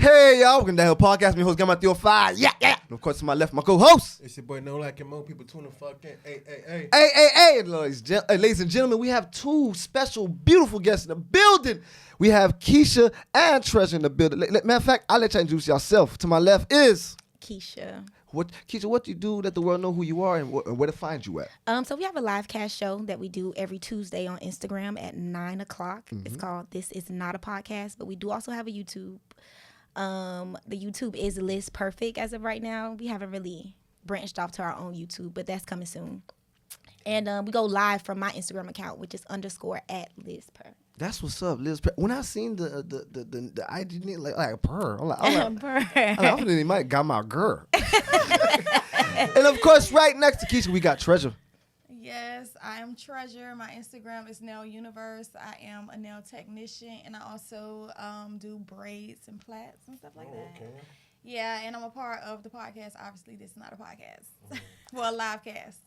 Hey, y'all. Welcome to the Hell Podcast. My host, got my 305. Yeah. And of course, to my left, my co-host. It's your boy, No Like and Mo. People tune the fuck in. Hey. Hey. Ladies and gentlemen, we have two special, beautiful guests in the building. We have Keisha and Treasure in the building. Matter of fact, I'll let you introduce yourself. To my left is... Keisha. Keisha, what do you do that the world know who you are and where to find you at? So we have a live cast show that we do every Tuesday on Instagram at 9 o'clock. Mm-hmm. It's called This Is Not a Podcast, but we do also have a YouTube. The YouTube is Liz Perfect as of right now. We haven't really branched off to our own YouTube, but that's coming soon. And we go live from my Instagram account, which is _@ Liz Per. That's what's up, Liz. When I seen the IG name like purr, I'm like, Purr. I think he might got my girl. And of course, right next to Keisha, we got Treasure. Yes, I am Treasure. My Instagram is Nail Universe. I am a nail technician, and I also do braids and plaits and stuff like that. Okay. Yeah, and I'm a part of the podcast. Obviously, this is not a podcast. Well, a live cast.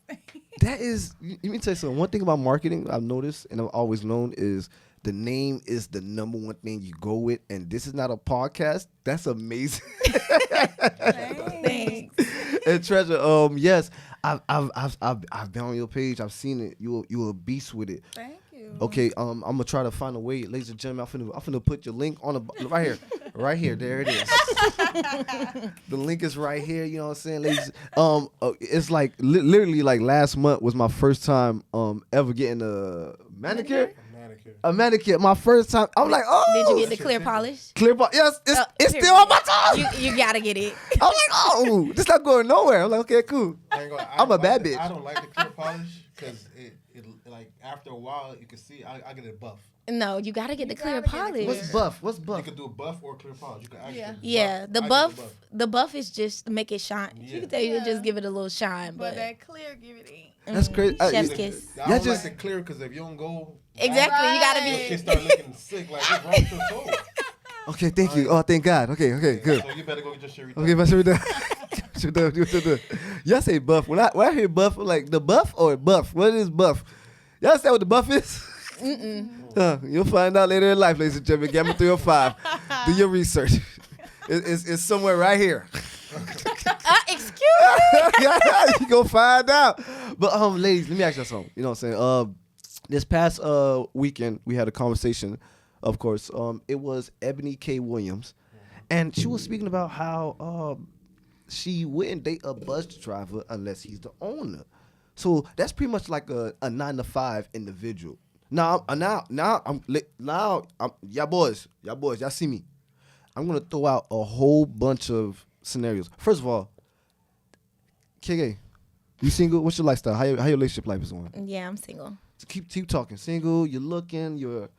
That is, let me tell you something. One thing about marketing I've noticed and I've always known is the name is the number one thing you go with, and this is not a podcast. That's amazing. Thanks. And Treasure, yes, I've been on your page. I've seen it. You a beast with it. Thank you. Okay, I'm gonna try to find a way, ladies and gentlemen. I'm finna put your link on the right here. There it is. The link is right here. You know what I'm saying, ladies? It's like literally like last month was my first time ever getting a manicure. A manicure, my first time. I'm like, oh. Did you get the clear polish? Clear polish? Yes, it's still on my tongue. You gotta get it. I'm like, oh, this not going nowhere. I'm like, okay, cool. I'm a bad bitch. I don't like the clear polish because it like after a while you can see I get it buff. No, you gotta get the clear polish. What's buff? You can do buff or clear polish. You can actually the buff is just to make it shine. Yeah. You can tell you just give it a little shine, but that clear give it in. That's crazy. Chef's kiss. I don't like it clear because if you don't go exactly, right. You gotta be. You can start looking sick. Like what's wrong with your soul? Okay, thank you. Oh, thank God. Okay, good. So you better go get your shit redone. Okay, my shit redone. Y'all say buff. When I hear buff, I'm like the buff or buff? What is buff? Y'all say what the buff is? You'll find out later in life, ladies and gentlemen. Gamma 305. Do your research. It's somewhere right here. Excuse me. Yeah, you go find out. But ladies, let me ask you something. You know what I'm saying? This past weekend we had a conversation. Of course, it was Ebony K. Williams, and she was speaking about how she wouldn't date a bus driver unless he's the owner. So that's pretty much like a 9-to-5 individual. Now, y'all boys, y'all see me. I'm gonna throw out a whole bunch of scenarios. First of all, KK, you single? What's your lifestyle? How your relationship life is going? Yeah, I'm single. So keep talking. Single. You're looking. You're.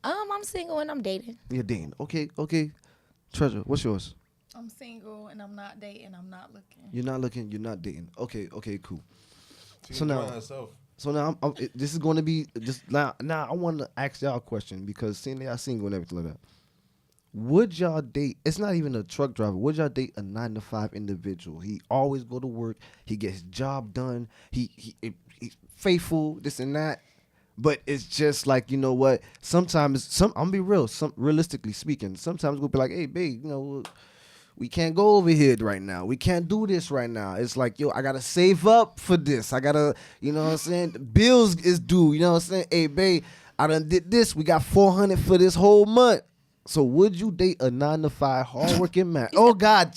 I'm single and I'm dating. You're dating. Okay. Treasure, what's yours? I'm single and I'm not dating. I'm not looking. You're not looking. You're not dating. Okay, cool. So now, this is going to be just now. I want to ask y'all a question because seeing that y'all single and everything like that. Would y'all date? It's not even a truck driver. Would y'all date a 9-to-5 individual? He always go to work. He gets his job done. He's faithful. This and that. But it's just like, you know what? Sometimes I'm gonna be real. Realistically speaking, sometimes we'll be like, hey, babe, you know, we can't go over here right now. We can't do this right now. It's like, yo, I gotta save up for this. I gotta, you know what I'm saying? The bills is due. You know what I'm saying? Hey, babe, I done did this. We got $400 for this whole month. So would you date a 9-to-5 hardworking man? Oh God!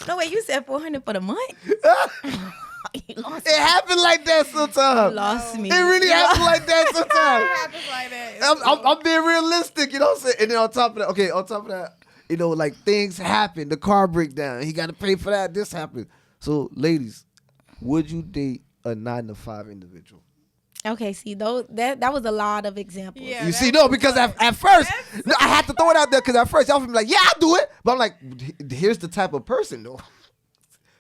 No way, you said $400 for the month. It happened like that sometimes. You lost me. It really happened like that It sometimes. happens like that. I'm being realistic, you know what I'm saying? And then on top of that, you know, like things happen. The car break down. He got to pay for that. This happened. So, ladies, would you date a 9-to-5 individual? Okay, see, that was a lot of examples. Yeah, You see, no, because at first, no, I had to throw it out there because at first y'all be like, yeah, I'll do it. But I'm like, here's the type of person, though.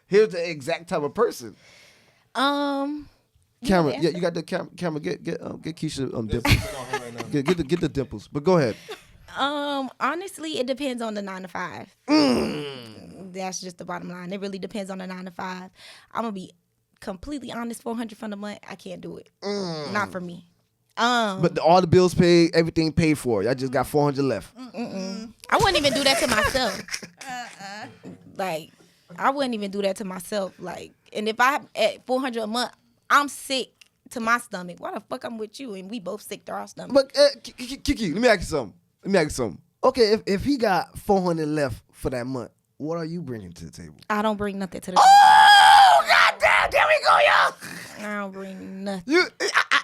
Here's the exact type of person. Camera, yeah, you got the camera. Get Keisha dimples. Get the dimples. But go ahead. Honestly, it depends on the 9-to-5. That's just the bottom line. It really depends on the 9-to-5. I'm gonna be completely honest. $400 for the month, I can't do it. Not for me. But all the bills paid, everything paid for. I just got $400 left. I wouldn't even do that to myself. Like, I wouldn't even do that to myself. Like, and if I at $400 a month, I'm sick to my stomach. Why the fuck I'm with you and we both sick to our stomach? But Kiki, let me ask you something. Okay, if he got 400 left for that month, what are you bringing to the table? I don't bring nothing to the table. Oh, goddamn! There we go, y'all. I don't bring nothing.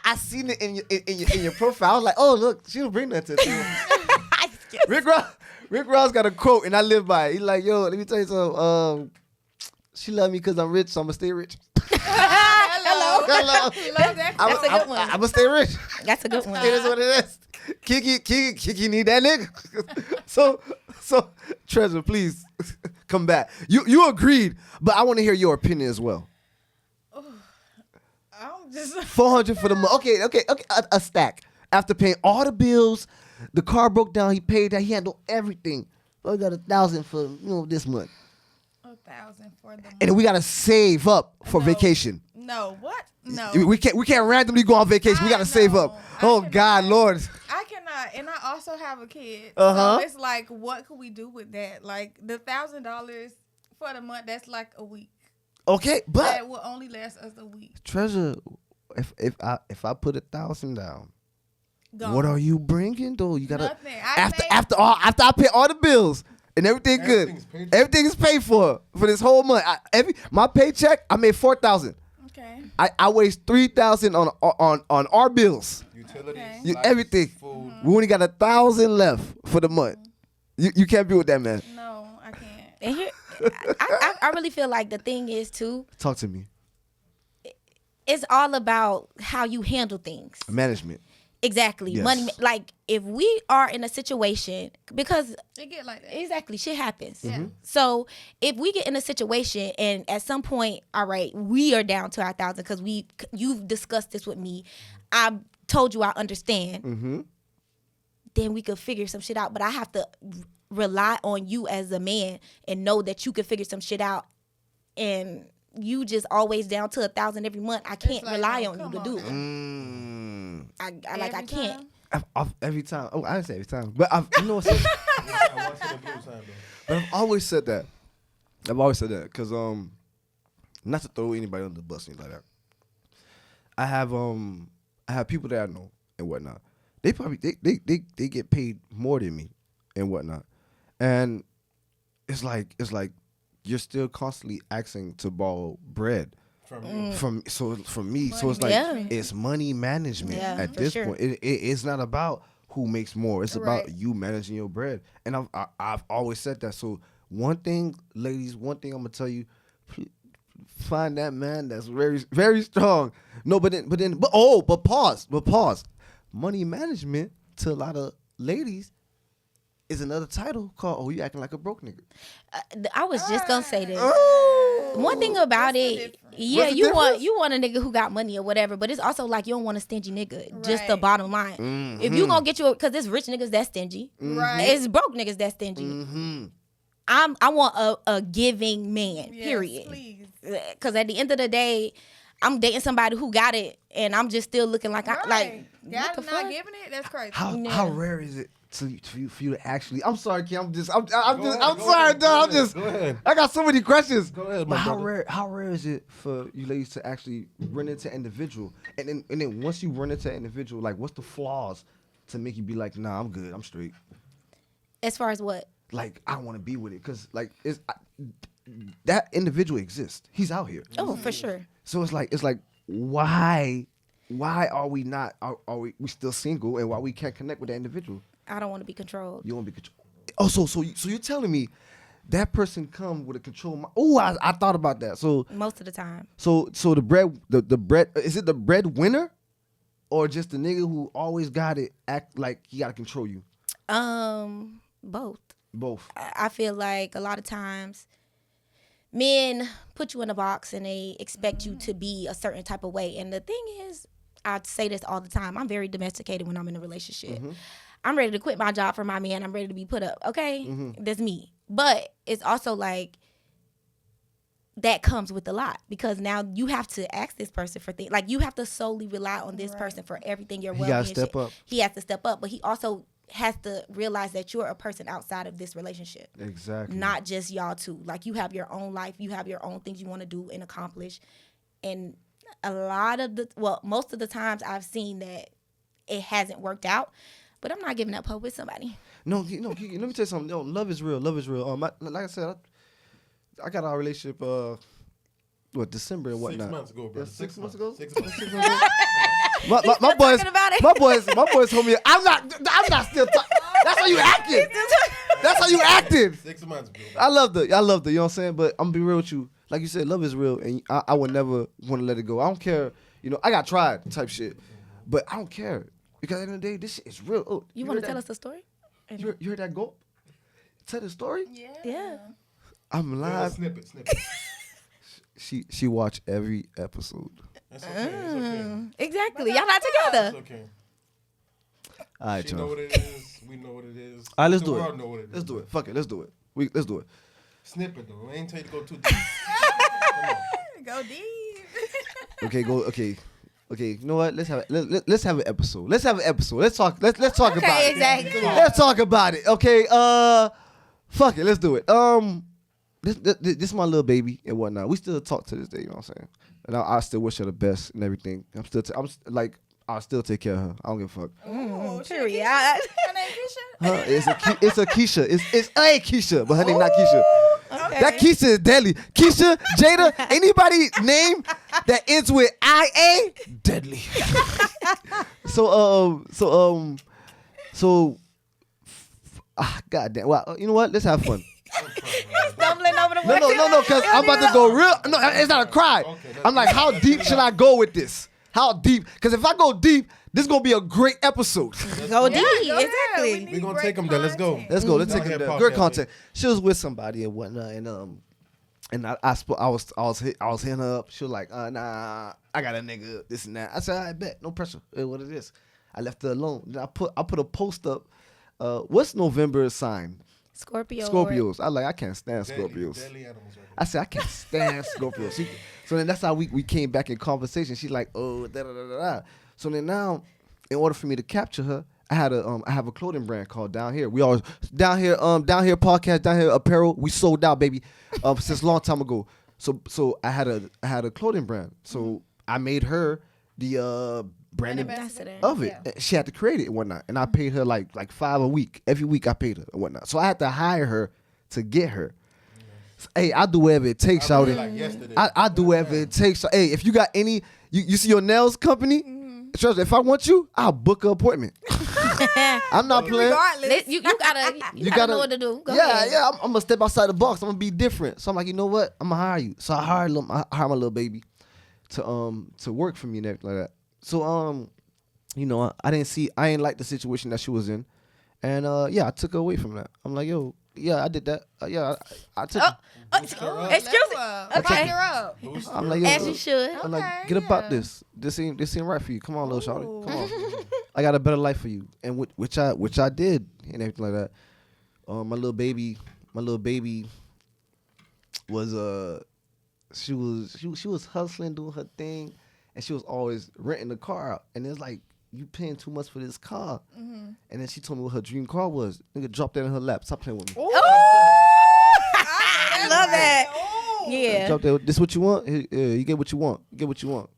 I seen it in your profile. I was like, oh look, she don't bring nothing to the table. Rick Ross got a quote, and I live by it. He's like, yo, let me tell you something. She love me because I'm rich, so I'm gonna stay rich. Hello. Hello. Love that. That's a good one. I'm gonna stay rich. That's a good one. It is what it is. Kiki need that nigga. so Treasure, please come back. You agreed, but I want to hear your opinion as well. I'm just 400 for the month. Okay. A stack. After paying all the bills, the car broke down. He paid that. He handled everything. So he got 1,000 for this month, 1,000 for the month. and then we gotta save up for No. vacation. No, what? No. We can't randomly go on vacation. We gotta save up. Oh God, Lord. I cannot, and I also have a kid. Uh-huh. So it's like, what could we do with that? Like the $1,000 for the month, that's like a week. Okay, but That will only last us a week. Treasure, if I put 1,000 down, Gone. what are you bringing though? You gotta Nothing. after I pay all the bills and everything good. Everything's paid for. Everything is paid for this whole month. My paycheck, I made 4,000. Okay. I waste 3,000 on our bills. Utilities, Okay. You, lights, everything. food. We only got 1,000 left for the month. You can't be with that, man. No, I can't. And here, I really feel like the thing is too, Talk to me. it's all about how you handle things. Management. Exactly. Yes. Money. Like if we are in a situation, because It get like that. exactly shit happens. Mm-hmm. Yeah. So if we get in a situation and at some point, all right, we are down to our 1,000 because you've discussed this with me. I told you I understand. Mm-hmm. Then we could figure some shit out. But I have to rely on you as a man and know that you can figure some shit out. And you just always down to 1,000 every month. I can't like, rely oh, on you come to do it. I Every can't. time? Every time. Oh, I didn't say every time. But you know what's Once in a blue time, though. But I've always said that. Because not to throw anybody under the bus or anything like that. I have people that I know and whatnot. They probably they get paid more than me and whatnot, and it's like you're still constantly asking to borrow bread From you. from me. So it's like Yeah. it's money management Yeah, at for this sure. point. It's not about who makes more. It's about Right. you managing your bread. And I've always said that. So one thing, ladies, I'm gonna tell you, find that man that's very very strong. No, but pause. Money management to a lot of ladies is another title called "Oh, you acting like a broke nigga." I was just gonna say this. Oh. One thing about What's the it, difference? yeah, What's the you want a nigga who got money or whatever, but it's also like you don't want a stingy nigga. Just the Right. bottom line. Mm-hmm. If you gonna get you, because it's rich niggas that stingy, Right. it's broke niggas that stingy. Mm-hmm. I want a giving man. Yes, Period. please. Because at the end of the day, I'm dating somebody who got it, and I'm just still looking like Right. I like. What God the not fuck? giving it? That's crazy. How Yeah. rare is it for you to actually? I'm sorry, Kim. I'm Go sorry, ahead, dog. Go ahead. I got so many questions. Go ahead, But my brother. how rare is it for you ladies to actually run into an individual, and then once you run into an individual, like what's the flaws to make you be like, nah, I'm good, I'm straight. As far as what? Like I want to be with it because like that individual exists. He's out here. Oh, for sure. So it's like why are we not are we still single and why we can't connect with that individual? I don't want to be controlled. You want to be control. Oh, so you're telling me that person come with a control? Oh, I thought about that. So Most of the time. so the bread is it the breadwinner or just the nigga who always got it act like he got to control you? Both. Both. I feel like a lot of times men put you in a box and they expect you to be a certain type of way. And the thing is, I say this all the time, I'm very domesticated when I'm in a relationship. I'm ready to quit my job for my man. I'm ready to be put up. Okay? That's me. But it's also like that comes with a lot because now you have to ask this person for things. Like you have to solely rely on this person for everything, your He well-being. gotta step up. He has to step up, but he also has to realize that you're a person outside of this relationship. Exactly. Not just y'all two. Like, you have your own life, you have your own things you want to do and accomplish. And most of the times I've seen that it hasn't worked out, but I'm not giving up hope with somebody. No, let me tell you something. No, love is real. Love is real. Like I said, I got our relationship. December and whatnot. 6 months ago, bro. Yeah, 6 months ago. 6 months. 6 months ago. my boys, talking about it? my boys told me I'm not still talking. That's how you acted. That's how you acted. 6 months, bro. I loved it. You know what I'm saying? But I'm gonna be real with you. Like you said, love is real, and I would never want to let it go. I don't care. You know, I got tried type shit, but I don't care because at the end of the day, this shit is real. Oh, You want to tell us the story? You heard that go? Tell the story. Yeah. I'm live. Snippet. She watched every episode. That's okay. It's okay. Exactly. Y'all not together. It's okay. All right, She know y'all. what it is. We know what it is. All right, let's The do world it. know what it is. Let's do it. Fuck it. Let's do it. Let's do it. Snippet though. I ain't tell you to go too deep. Come on. Go deep. Okay, go. Okay. You know what? Let's have an episode. Let's talk. Let's talk Okay, about it. exactly. Let's talk about it. Okay. Fuck it. Let's do it. This is my little baby and whatnot. We still talk to this day. You know what I'm saying? And I still wish her the best and everything. I'll still take care of her. I don't give a fuck. Oh, Period. Her name Keisha? It's a Keisha. It's a Keisha, but her name not Keisha. Okay. That Keisha is deadly. Keisha, Jada, anybody name that ends with I-A, deadly. goddamn. Well, you know what? Let's have fun. Stumbling over the No, because I'm about to go real. No, it's not a cry. I'm like, how deep should I go with this? How deep? Because if I go deep, this is going to be a great episode. Go deep. Go ahead. Exactly. We We gonna great take them there. Let's go. content. Let's go. Let's Down take it here there. podcast, Good content. She was with somebody and whatnot, and I was hitting her up. She was like, nah, I got a nigga, this and that. I said, I bet, no pressure. It's what it is. I left her alone. Then I put a post up. What's November's sign? Scorpio. Scorpios. I can't stand Deadly Scorpios. animals right I said I can't stand Scorpios. So then that's how we came back in conversation. She's like, oh, da da da da da. So then now, in order for me to capture her, I have a clothing brand called Down Here. We always down here podcast, Down Here apparel. We sold out, baby, since a long time ago. So I had a clothing brand. So I made her the brand ambassador. of it. Yeah. She had to create it and whatnot, and I paid her like $5 a week. Every week I paid her and whatnot. So I had to hire her to get her. Hey, I do whatever it takes, I really shawty. like yesterday. I do whatever it takes. Hey, if you got any, you see your nails company, trust me, if I want you, I'll book an appointment. I'm not playing. Regardless. You gotta know what to do. Go ahead. I'm gonna step outside the box. I'm gonna be different. So I'm like, you know what? I'm gonna hire you. So I hired my little baby to work for me and everything like that. So you know, I ain't like the situation that she was in, and I took her away from that. I'm like, yo, yeah, I did that. I took. Excuse me. Okay. Up. I'm like, yo, As you should. I'm like, Okay, get about yeah. this. This ain't right for you. Come on, little shawty. Come on. I got a better life for you, and which I did, and everything like that. My little baby was she was hustling, doing her thing, and she was always renting the car out. And it's like, you paying too much for this car. And then she told me what her dream car was. Nigga, drop that in her lap. Stop playing with me. I love that. Yeah. Drop that. This what you want? You get what you want. You get what you want.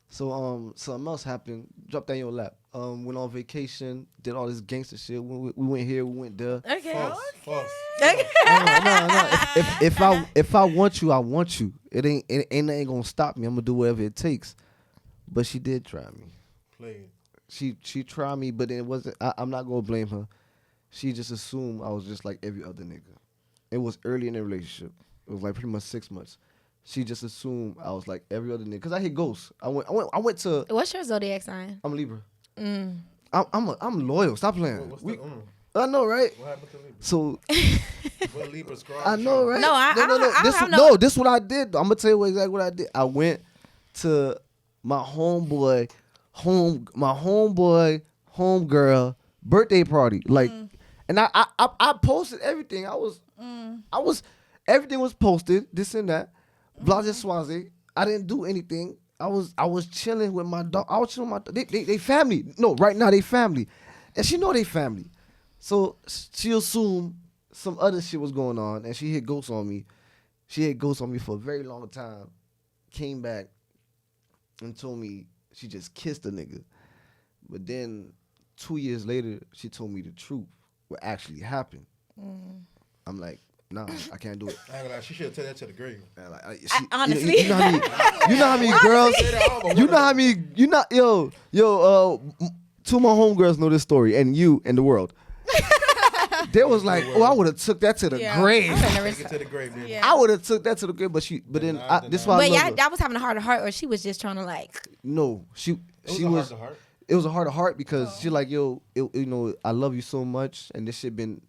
So something else happened. Drop that in your lap. Went on vacation. Did all this gangster shit. We went here. We went there. Okay. False. No. If I want you, I want you. It ain't nothing gonna stop me. I'm gonna do whatever it takes. But she did try me. Played. She tried me, but it wasn't. I'm not gonna blame her. She just assumed I was just like every other nigga. It was early in the relationship. It was like pretty much 6 months. She just assumed I was like every other nigga. Cause I hit ghosts. I went to. What's your zodiac sign? I'm Libra. I'm loyal. Stop playing. What's I know, right? what happened to Libra? So What Libra scribe? I know, right? No, I This don't know. this what I did. I'm gonna tell you exactly what I did. I went to my homegirl birthday party. Like, and I posted everything. I was everything was posted. This and that. Blase Swazi. I didn't do anything. I was chilling with my dog. I was chilling with my they family. No, right now they family, and she know they family. So she assumed some other shit was going on, and she hit ghosts on me. She hit ghosts on me for a very long time. Came back and told me she just kissed a nigga. But then 2 years later, she told me the truth, what actually happened. I'm like, nah, I can't do it. I ain't gonna lie, she should have taken that to the grave. And like, Honestly. you know how many girls, you know how many, two of my homegirls know this story, and you and the world. They was like, oh, I would have took that to the grave. Take it to the grave, man. Yeah. I would have took that to the grave, but this why I But love yeah, her. that was having a heart to heart, or she was just trying to like. No, she It was a heart. It was a heart to heart because she like, yo, I love you so much, and this shit been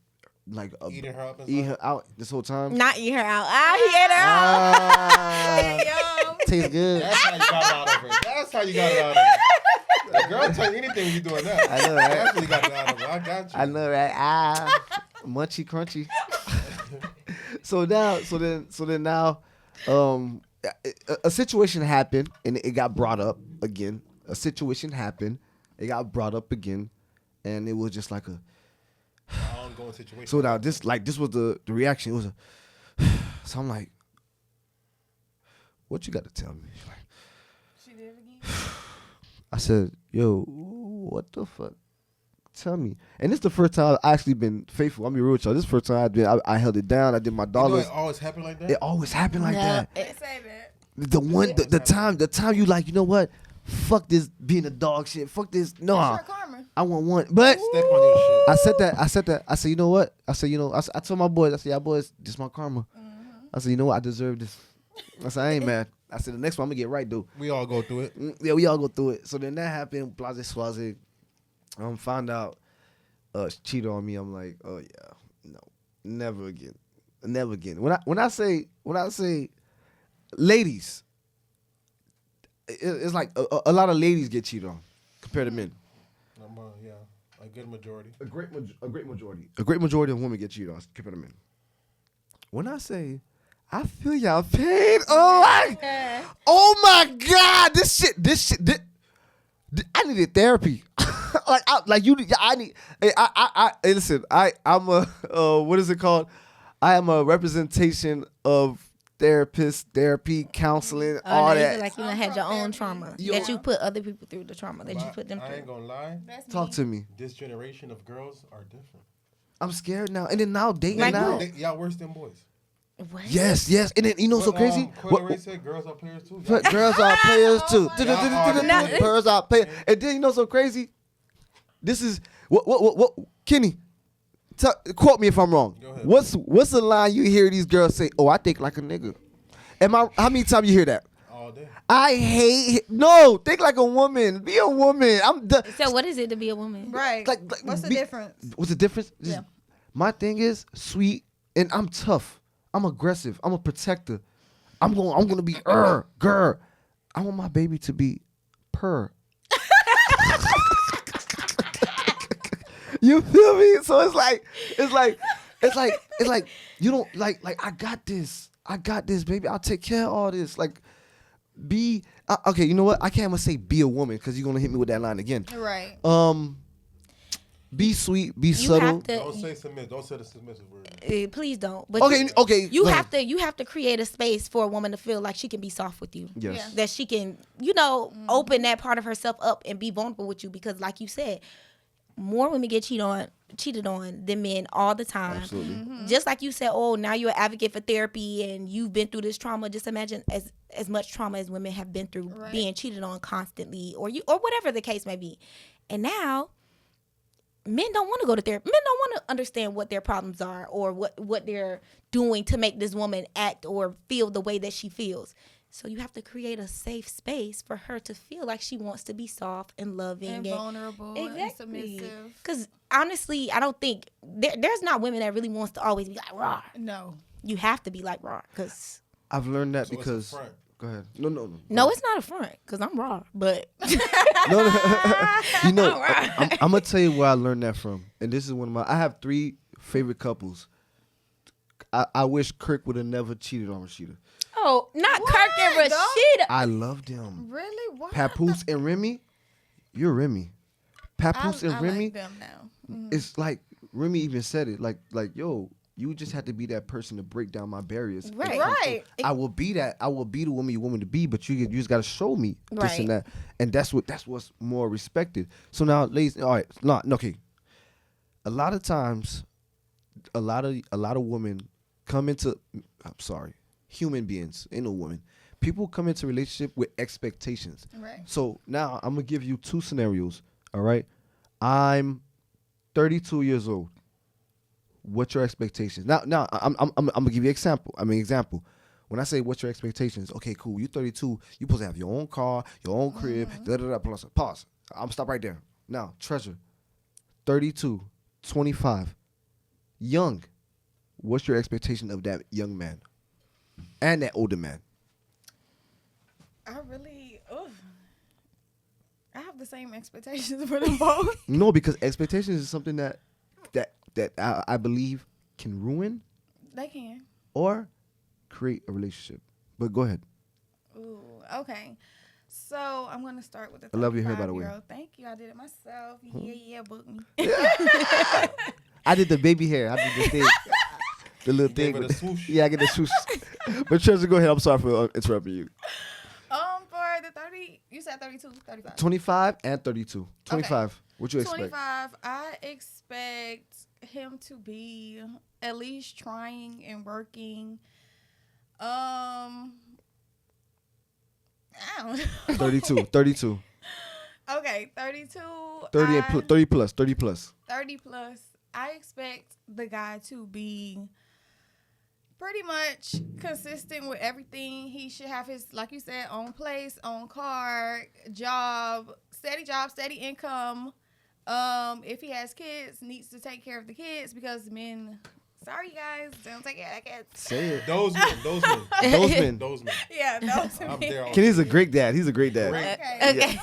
like Eating her up and eating stuff. her out this whole time. Not eat her out. He ate her out. Ah, Yum. tastes good. That's how you got it out of her. That's how you got it out of her. The girl tell you anything when you doing that. I know, right? That's how you got it out of her. I got you. I know, right? Munchy crunchy. so then now, a situation happened and it got brought up again. A situation happened, it got brought up again, and it was just like a. Ongoing situation. So now this was the reaction. It was a. So I'm like, what you got to tell me? She's like, She did it again. I said, yo, what the fuck? Tell me. And this is the first time I've actually been faithful. I'm be real with y'all. This is the first time I held it down. I did my You know dollars. it always happen like that? It always happened like that. They say that. The time you like, you know what? Fuck this being a dog shit. Fuck this. No, That's your karma. I want one. But Step on your shit. I said that. I said, you know what? I said, I told my boys, I said, y'all boys, this my karma. I said, you know what? I deserve this. I said, I ain't mad. I said, the next one I'm gonna get right though. We all go through it. Yeah, we all go through it. So then that happened. Blase Swaze. Found out she cheated on me. I'm like, oh yeah, no, never again, never again. When I say, ladies, it's like a lot of ladies get cheated on compared to men. Yeah, a good majority. A great majority of women get cheated on compared to men. When I say, I feel y'all pain. Oh my God, this shit. I needed therapy. Listen. I'm a what is it called? I am a representation of therapists, therapy, counseling, all no, you that. feel like you done had your own trauma that you put other people through the trauma that you put them I through. ain't gonna lie. That's Talk me. to me. This generation of girls are different. I'm scared now. And then now dating Like now. what? Y'all worse than boys. What? Yes. And then you know what's so crazy? Corey Ray said girls are players too. But girls are players too. God. Girls are players. And then you know what's so crazy? This is what Kenny. Quote me if I'm wrong. Go ahead. What's the line you hear these girls say? Oh, I think like a nigga. How many times you hear that? All day. I hate. No, think like a woman. Be a woman. I'm done. So what is it to be a woman? Right. Like, What's the difference? What's the difference? Yeah. My thing is sweet, and I'm tough. I'm aggressive. I'm a protector. I'm gonna be girl. I want my baby to be purr. You feel me? So it's like you don't like I got this, baby. I'll take care of all this. Like, okay. You know what? I can't even say be a woman because you're gonna hit me with that line again. Right. Be sweet, be You subtle. have to. Don't say submit. Don't say the submissive word. Please don't. But Okay. You go have ahead. to. You have to create a space for a woman to feel like she can be soft with you. Yes. Yeah. That she can, open that part of herself up and be vulnerable with you because, like you said, more women get cheated on than men all the time. Absolutely. Just like you said, oh, now you're an advocate for therapy and you've been through this trauma. Just imagine as much trauma as women have been through being cheated on constantly or whatever the case may be. And now men don't want to go to therapy. Men don't want to understand what their problems are or what they're doing to make this woman act or feel the way that she feels. So you have to create a safe space for her to feel like she wants to be soft and loving And vulnerable and submissive. Because honestly, I don't think there's not women that really wants to always be like raw. No. You have to be like raw because I've learned that So it's a because. front. Go ahead. No. no, it's not a front because I'm raw. But No. You know, Alright. I'm gonna tell you where I learned that from, and this is one of my. I have 3 favorite couples. I wish Kirk would have never cheated on Rashida. oh, not What? Kirk and Rashida. I loved them. Really? What? Papoose and Remy, you're Remy. Papoose and I Remy, like them now. it's like Remy even said it. Like yo, you just had to be that person to break down my barriers. and Right. come through. Right. I will be that. I will be the woman you want me to be. But you just gotta show me this and Right. that. And that's what's more respected. So now, ladies, all right, no, okay. A lot of times, a lot of women come into. I'm sorry, human beings, ain't no woman. People come into relationship with expectations. Right. So now I'm gonna give you two scenarios. All right, I'm 32 years old. What's your expectations? Now I'm gonna give you example. Example. When I say what's your expectations, okay, cool. You 32. You supposed to have your own car, your own crib. Da da da. Plus, pause. I'm stop right there. Now, Treasure, 32, 25, young. What's your expectation of that young man and that older man? I really, I have the same expectations for them both. No, because expectations is something that I believe can ruin They can. or create a relationship. But go ahead. Ooh, okay. So I'm gonna start with the. I love your hair, by the way. 35-year-old. Thank you. I did it myself. Yeah, book me. I did the baby hair. I did the thing. The little Gave thing. it a swoosh. Yeah, I get the swoosh. But Treasure, go ahead. I'm sorry for interrupting you. For the 30, you said 32, 35. 25 and 32. 25. What you expect? 25, I expect him to be at least trying and working. I don't know. 32. 32. Okay, 32. 30 and 30 plus. 30 plus. 30 plus. I expect the guy to be pretty much consistent with everything. He should have his, like you said, own place, own car, job, steady income. If he has kids, needs to take care of the kids because men, sorry guys, don't take care of kids. Say it. Those men. Those men. Those men. Yeah, those I'm men. there. Kenny's a great dad. He's a great dad. Great. Okay.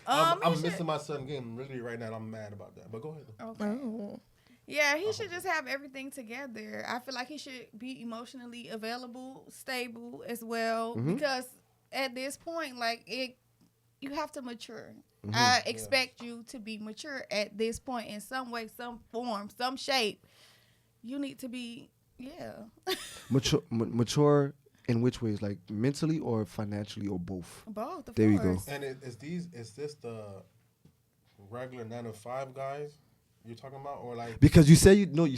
I'm he missing should- my son game really right now. I'm mad about that. But go ahead. Okay. Oh. Yeah, he should just have everything together. I feel like he should be emotionally available, stable as well. Because at this point, you have to mature. I expect you to be mature at this point in some way, some form, some shape. You need to be, Mature in which ways? Like mentally or financially or both? both. Of There you course. go. And is this the regular 9 to 5 guys you're talking about, or like? Because you say they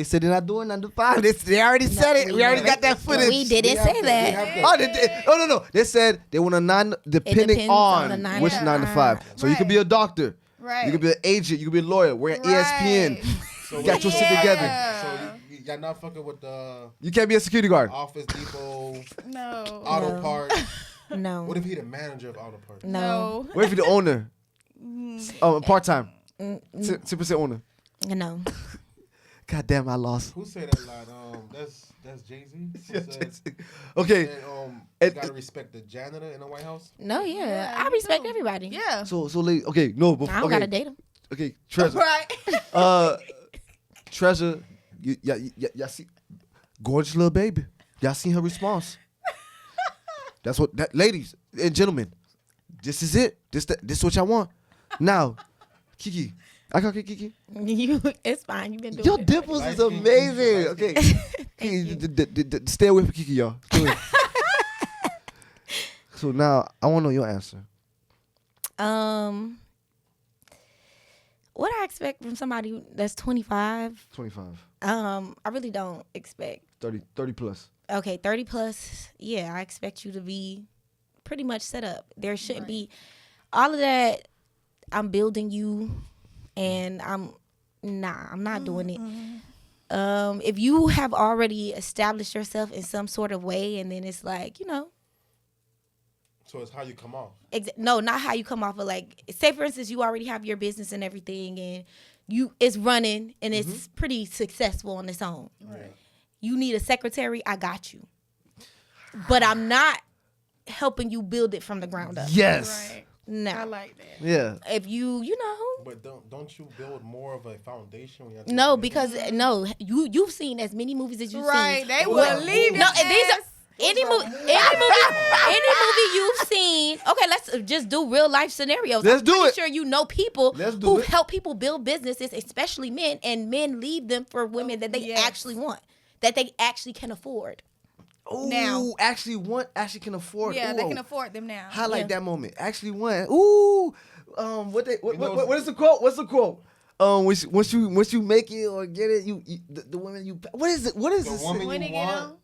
said they're not doing 9 to 5. They already said it. We already got that footage. We didn't say that. Oh, no. They said they want a 9 depending depends on the on 9 which to 9 to 5. So you could Right. be a doctor. Right. You could be an agent. You could be a lawyer. We're at ESPN. Right. So You got your shit Yeah. together. So y'all not fucking with the You can't be a security guard. Office Depot No. auto No. parts. No. What if he the manager of auto parts? No. What if you're the owner? Part time. 10% owner. No. God damn, I lost. Who said that line? That's Jay-Z. Okay. You gotta respect the janitor in the White House. No, yeah. Yeah, I you respect do. everybody. Yeah. So lady, okay, no, but I don't gotta date him. Okay, Treasure. Right. Treasure, y'all see, gorgeous little baby. Y'all seen her response. That's what that, ladies and gentlemen. This is it. This is what y'all want. Now, Kiki, I call Kiki. It's fine. You've been doing Your it. dimples is amazing. Okay, Kiki, stay away from Kiki, y'all. Stay away. So now I want to know your answer. What I expect from somebody that's 25, 25, I really don't expect. 30 plus. Okay, 30 plus, yeah, I expect you to be pretty much set up. There shouldn't be all of that. I'm building you, and I'm not doing it. If you have already established yourself in some sort of way, and then it's like, So it's how you come off. no, not how you come off, but like, say for instance, you already have your business and everything, and it's running and it's pretty successful on its own. Right. You need a secretary, I got you. But I'm not helping you build it from the ground up. Yes. Right. No. I like that. Yeah. If you know. But don't you build more of a foundation when you have No, to because you've seen as many movies as you've Right. seen. They Well, will leave No, your and these ass. any movie you've seen. Okay, let's just do real life scenarios. Let's I'm do pretty it. sure you know people Let's do who've it. helped people build businesses, especially men, and men leave them for women that they yes. actually want, that they actually can afford. Ooh, Now. actually can afford. Yeah, Ooh, they can afford them now. highlight Yeah. that moment. Actually won. Ooh, what is the quote? What's the quote? Once you make it or get it, the woman you what is it? What is The this? woman When you they get want. them,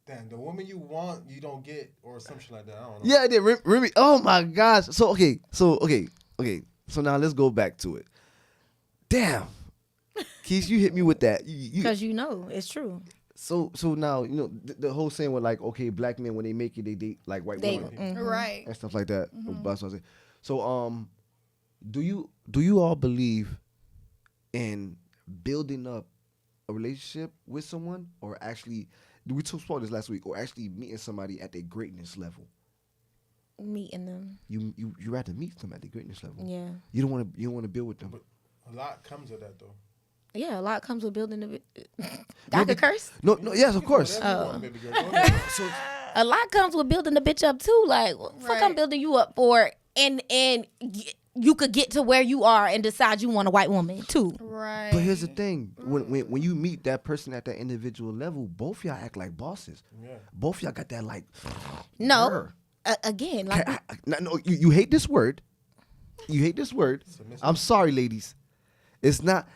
Damn, the woman you want, you don't get, or some shit like that. I don't know. Yeah, I did. Remy. Oh my gosh. Okay. So now let's go back to it. Damn, Keith, you hit me with that. Because you know it's true. So now the whole saying with like, okay, black men when they make it they date like white They women right? and stuff like that. That's what I say. So do you all believe in building up a relationship with someone, or actually we talked about this last week, or actually meeting somebody at their greatness level? meeting them. You rather meet them at the greatness level. Yeah. You don't want to build with them. But a lot comes with that though. Yeah, a lot comes with building the. I could curse. No, yes, of course. Whatever you want, baby girl. Go ahead. So A lot comes with building the bitch up too. Like, what the fuck I'm Right. building you up for, and you could get to where you are and decide you want a white woman too. Right. but here's the thing: when you meet that person at that individual level, both y'all act like bosses. Yeah. Both y'all got that like. No, "Grr." again, like No, you hate this word. You hate this word. Submissive. I'm sorry, ladies. It's not.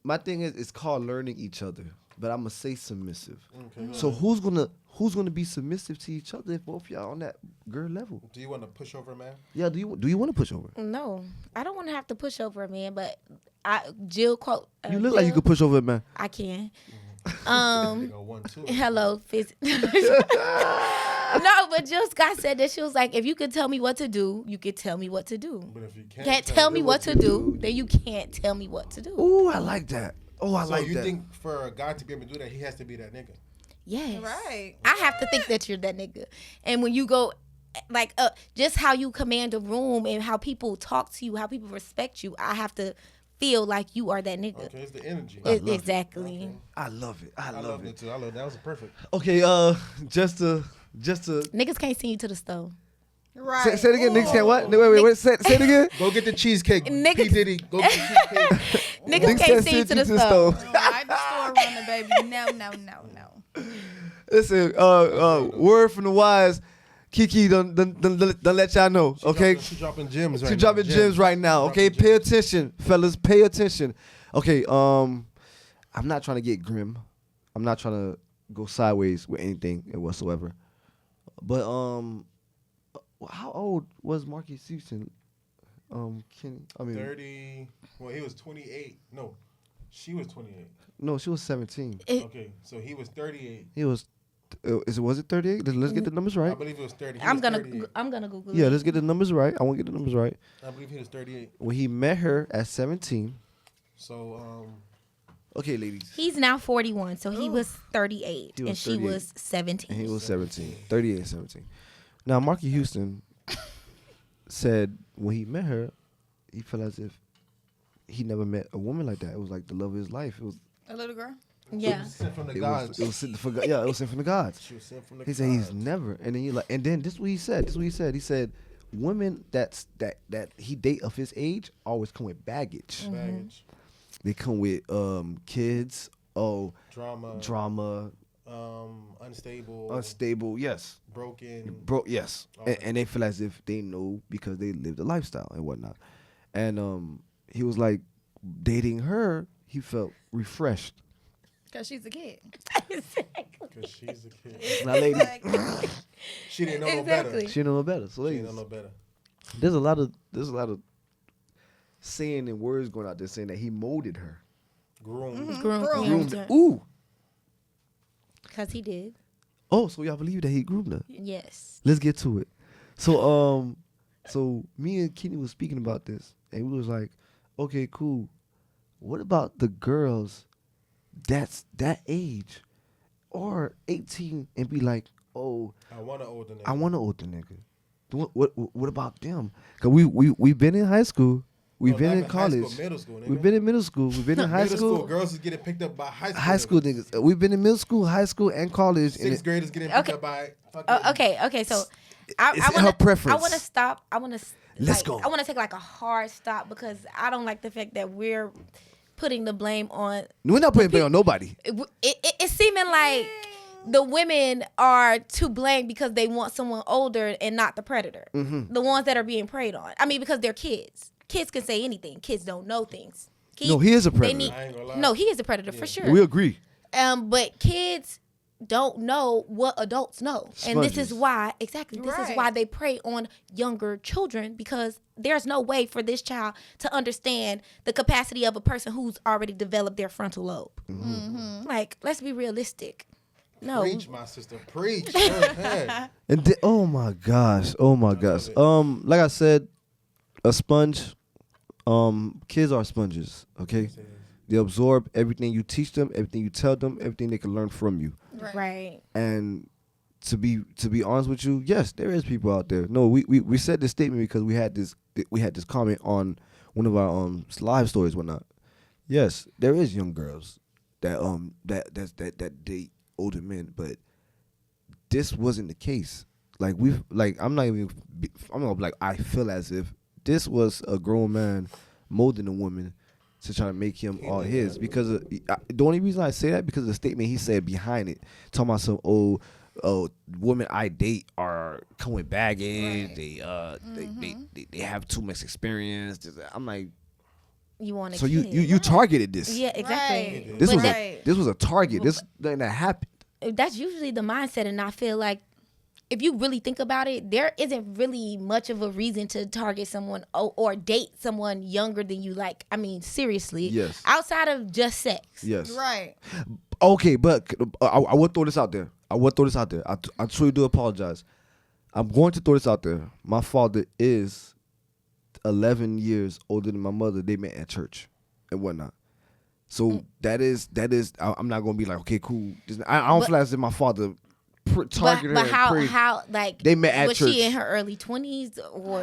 My thing is, it's called learning each other. But I'm gonna say submissive. Okay. So who's gonna be submissive to each other if both y'all on that girl level? Do you want to push over a man? Yeah. Do you want to push over? no, I don't want to have to push over a man, but Jill quote. You look like you Jill, could push over a man. I can. They go 1, 2. Hello, No, but Jill Scott said that she was like, if you could tell me what to do, you could tell me what to do. But if you Can't tell me what to do, then you can't tell me what to do. Ooh, I like that. Oh, I So like you that. think for a guy to be able to do that, he has to be that nigga? Yes. Right. I have to think that you're that nigga. And when you go, like, just how you command a room and how people talk to you, how people respect you, I have to feel like you are that nigga. Okay, it's the energy. Exactly. I love it. I I love love it. it too. I love that. Was perfect. Okay, just to Niggas can't send you to the stove. Right. say it again. Niggas can't what? Wait. Say it again. Go get the cheesecake. Niggas- P. Diddy. Go get the cheesecake. Niggas can't send you to the stove. No, I the store runner, baby. No. Listen, word from the wise, Kiki done let y'all know. Okay, She dropping gems right she now. dropping gems right now. Okay, Dropping pay gems. attention, fellas. Pay attention. Okay, I'm not trying to get grim. I'm not trying to go sideways with anything whatsoever. But how old was Marcus Houston? Kenny. I mean, 30. Well, he was 28. No, she was 28. no, she was 17. Okay, so he was 38. He was. Was it 38? Let's get the numbers I right. believe it was 30. He I'm was gonna 38. Google Yeah, it. let's get the numbers right. I want to get the numbers right. I believe he was 38. When he met her at 17. So, Okay, ladies. He's now 41, so he was 38, He was and she 38. was 17. And he was 17. 38 and 17. Now, Marky Houston said when he met her, he felt as if he never met a woman like that. It was like the love of his life. It was. A little girl. Yeah. sent from the It gods. was sent from God. Yeah, it was sent from the gods. She was sent from the He said he's gods. never, and then and then this is what he said. He said, women that he date of his age always come with baggage. Baggage, They come with kids, drama, drama, unstable, unstable. Yes, broken. yes, All and, that. and they feel as if they know because they live the lifestyle and whatnot. And he was like, dating her, he felt refreshed. Because she's a kid. Because she's a kid. Now, lady, Like, She didn't know no Exactly. better. she know better. So, She ladies, didn't know no better. there's a lot of saying and words going out there saying that he molded her. Groom. Groomed her. Ooh. Because he did. Oh, so y'all believe that he groomed her? Yes. Let's get to it. So me and Kenny was speaking about this, and we was like, okay, cool. What about the girls that's that age or 18 and be like, oh, I want an older nigga. I want an older nigga. What about them? Cause we've been in high school We've No, been not in even high school, college. middle school, nigga. We've been in middle school. We've been in high Middle school. girls is getting picked up by High school niggas. We've been in middle school, high school, and college. and Sixth graders getting picked Okay. up by fucking. Okay. So It's I in want her to. preference. I want to stop. Let's go. I want to take like a hard stop because I don't like the fact that we're putting the blame on. We're not putting blame on nobody. It's seeming like the women are to blame because they want someone older and not the predator. Mm-hmm. The ones that are being preyed on. I mean, because they're kids. Kids can say anything. Kids don't know things. No, he is a they predator. I ain't gonna lie. No, he is a predator for sure. We agree. But kids don't know what adults know. And this is Sponges. why, exactly, this is Right. why they prey on younger children because there's no way for this child to understand the capacity of a person who's already developed their frontal lobe. Mm-hmm. Like, let's be realistic. No. Preach, my sister. Preach. Firsthand. And oh my gosh, like I said, a sponge. Kids are sponges. Okay, they absorb everything you teach them, everything you tell them, everything they can learn from you. Right. And to be honest with you, yes, there is people out there. No, we said this statement because we had this comment on one of our live stories, whatnot. Yes, there is young girls that date older men, but this wasn't the case. I'm not gonna be like, I feel as if this was a grown man molding a woman to try to make him all his. Because the only reason I say that because of the statement he said behind it, talking about some women I date are come with baggage. Right. They have too much experience. I'm like, You want to so you targeted this. Yeah, exactly. Right. This was Right. this was a target. This thing that happened. That's usually the mindset, and I feel like if you really think about it, there isn't really much of a reason to target someone or date someone younger than you. Like, I mean, seriously. Yes. Outside of just sex. Yes. Right. Okay, but I will throw this out there. I truly do apologize. I'm going to throw this out there. My father is 11 years older than my mother. They met at church and whatnot. So that is. I'm not gonna be like, okay, cool. I don't feel as if my father targeted But her. how like They met at was church. she in her early 20s or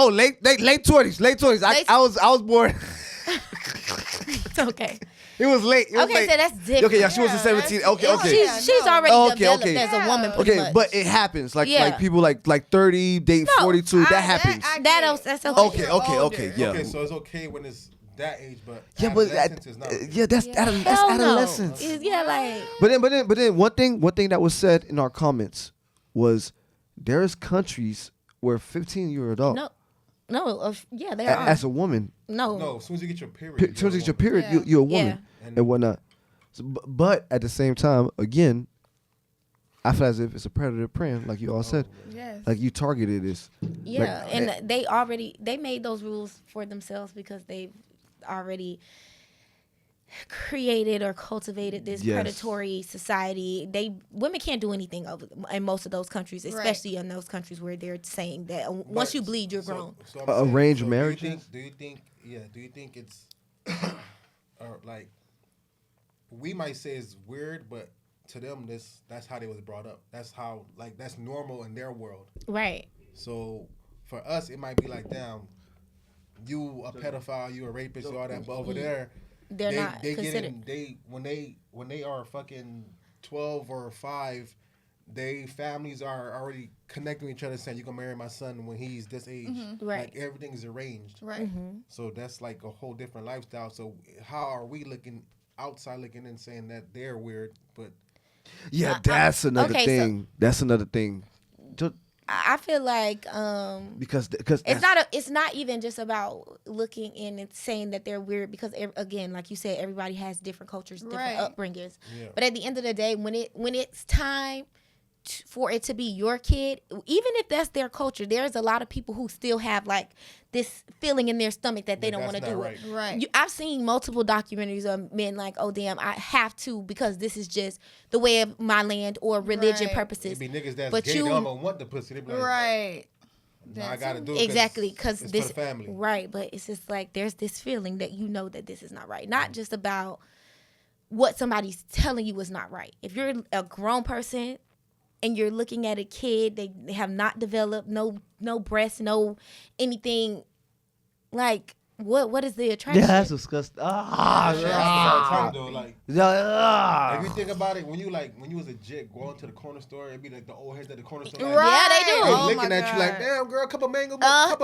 late 20s. I was born. It's okay. It was late. It was Okay, late. so that's different. Okay, yeah, she was in 17. Okay. Yeah, She's no. already developed Okay. as a woman pretty Okay, much. but it happens. Like Yeah. people like 30 date 42. That happens. That's okay. Okay, yeah. Okay, so it's okay when it's that age, but Yeah, but adolescence is not. that's Hell no. adolescence. Yeah, like But then one thing that was said in our comments was there's countries where 15-year adult yeah, they are. as a woman, No, as soon as you get your period. as soon as you get your period, Yeah. you're a woman Yeah. and whatnot. So, but at the same time, again, I feel as if it's a predator preying, like you all said. Yes. Like you targeted this. Yeah, Like, and they made those rules for themselves because they've already created or cultivated this Yes. predatory society. Women can't do anything in most of those countries, especially in those countries where they're saying that once you bleed, you're grown. So I'm saying, Arranged do marriages? Do you think it's like we might say it's weird, but to them that's how they was brought up. That's how that's normal in their world. Right. So for us, it might be like, damn, you a pedophile, you a rapist, all that, but over there, They're not considered. When they are fucking 12 or 5, they families are already connecting with each other, saying, "You gonna marry my son when he's this age." Right. Like everything is arranged. Right. So that's like a whole different lifestyle. So how are we looking outside looking and saying that they're weird, but Yeah, that's another okay, thing. That's another thing. I feel like Because it's not even just about looking in and saying that they're weird because again, like you said, everybody has different cultures, different Right. upbringings. Yeah. But at the end of the day, when it's time for it to be your kid, even if that's their culture, there's a lot of people who still have like this feeling in their stomach that they don't want to do it. Right. I've seen multiple documentaries of men like, oh damn, I have to because this is just the way of my land or religion Right. purposes. it be niggas that's But gay, you- they don't want the pussy. They be like, Right. "Nah, I gotta do it Exactly, because it's this for the family." right, but it's just like there's this feeling that you know that this is not right. Not just about what somebody's telling you is not right. If you're a grown person and you're looking at a kid, they have not developed no breasts, no anything, like What is the attraction? Yeah, that's disgusting. Shit happens all the time though. Like Yeah. if you think about it, when you was a jit going to the corner store, it'd be like the old heads at the corner store. Like, Right. Yeah, they do. they Oh looking my at you like, God. damn girl, couple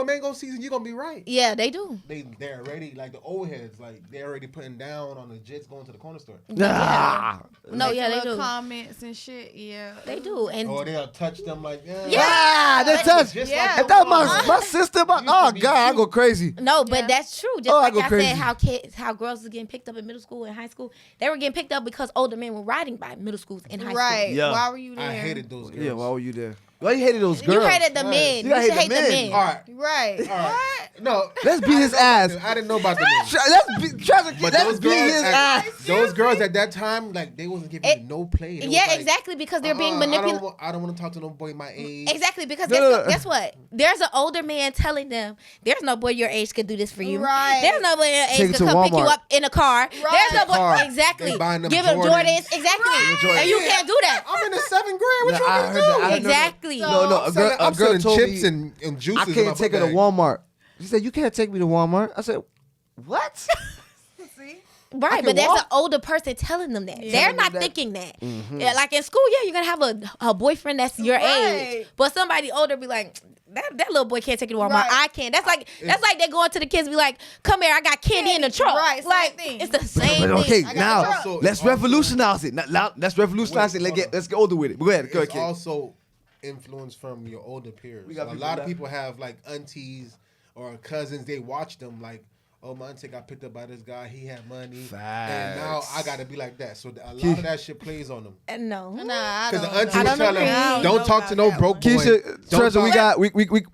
mango season, you gonna be right. Yeah, they do. They're already like the old heads, like they're already putting down on the jits going to the corner store. Nah. No, Making yeah, they little do. comments and shit. Yeah. They do. And Or they'll touch them like, Yeah. Yeah, they But- touch. Just Yeah. If that my sister, Used to oh be God, I cute. go crazy. no, but Yeah. that's true. Just Oh, I like go I crazy. said, how girls was getting picked up in middle school and high school. They were getting picked up because older men were riding by middle schools and high Right. school. Yeah. Why were you there? I hated those girls. Yeah, why were you there? Why you hated those girls? You hated the Right. men. You You, gotta should hate hate the the men. men. All right. Right. All right. No. Let's beat his ass. I didn't know about the men. Let's But those beat girls, his at, ass. those girls at that time, like they wasn't giving me no play. They was Yeah, like, exactly, because they're being manipulated. I don't want to talk to no boy my age. Exactly, because No. guess what? There's an older man telling them, there's no boy your age could do this for you. Right. There's no boy your Take age it could to come pick you Walmart. up in a car. There's no boy. Car. Exactly. They buying them Give him Jordans. Jordans. Exactly. Jordans. And you can't do that. I'm in the 7th grade. What Nah, you want I me heard to that. do? I heard Exactly. No, a girl, I'm selling told chips me and juices. I in my can't take her to book bag. Walmart. She said, you can't take me to Walmart. I said, what? See? Right, can but that's walk. an older person telling them that. Yeah. They're Telling not them that. thinking that. Yeah, like in school, yeah, you're gonna have a boyfriend that's your age, Right. but somebody older be like, that little boy can't take you to Walmart. Right. I can. That's like they going to the kids be like, come here, I got candy in the trunk. Right, same like thing. it's the same But okay, thing. I got now the truck. let's Also- revolutionize it. Let's revolutionize it. Wait, hold on. Let's get older with it. Go ahead. Go It's ahead. also influence from your older peers. We got A people lot of left. people have like aunties or cousins. They watch them like, oh, my auntie got picked up by this guy. He had money, and now I gotta be like that. So a lot of that shit plays on them. No. Nah, I Because don't. the auntie I would don't tell agree. them, don't talk to no broke boy. Keisha, Don't Treasure, we talk- got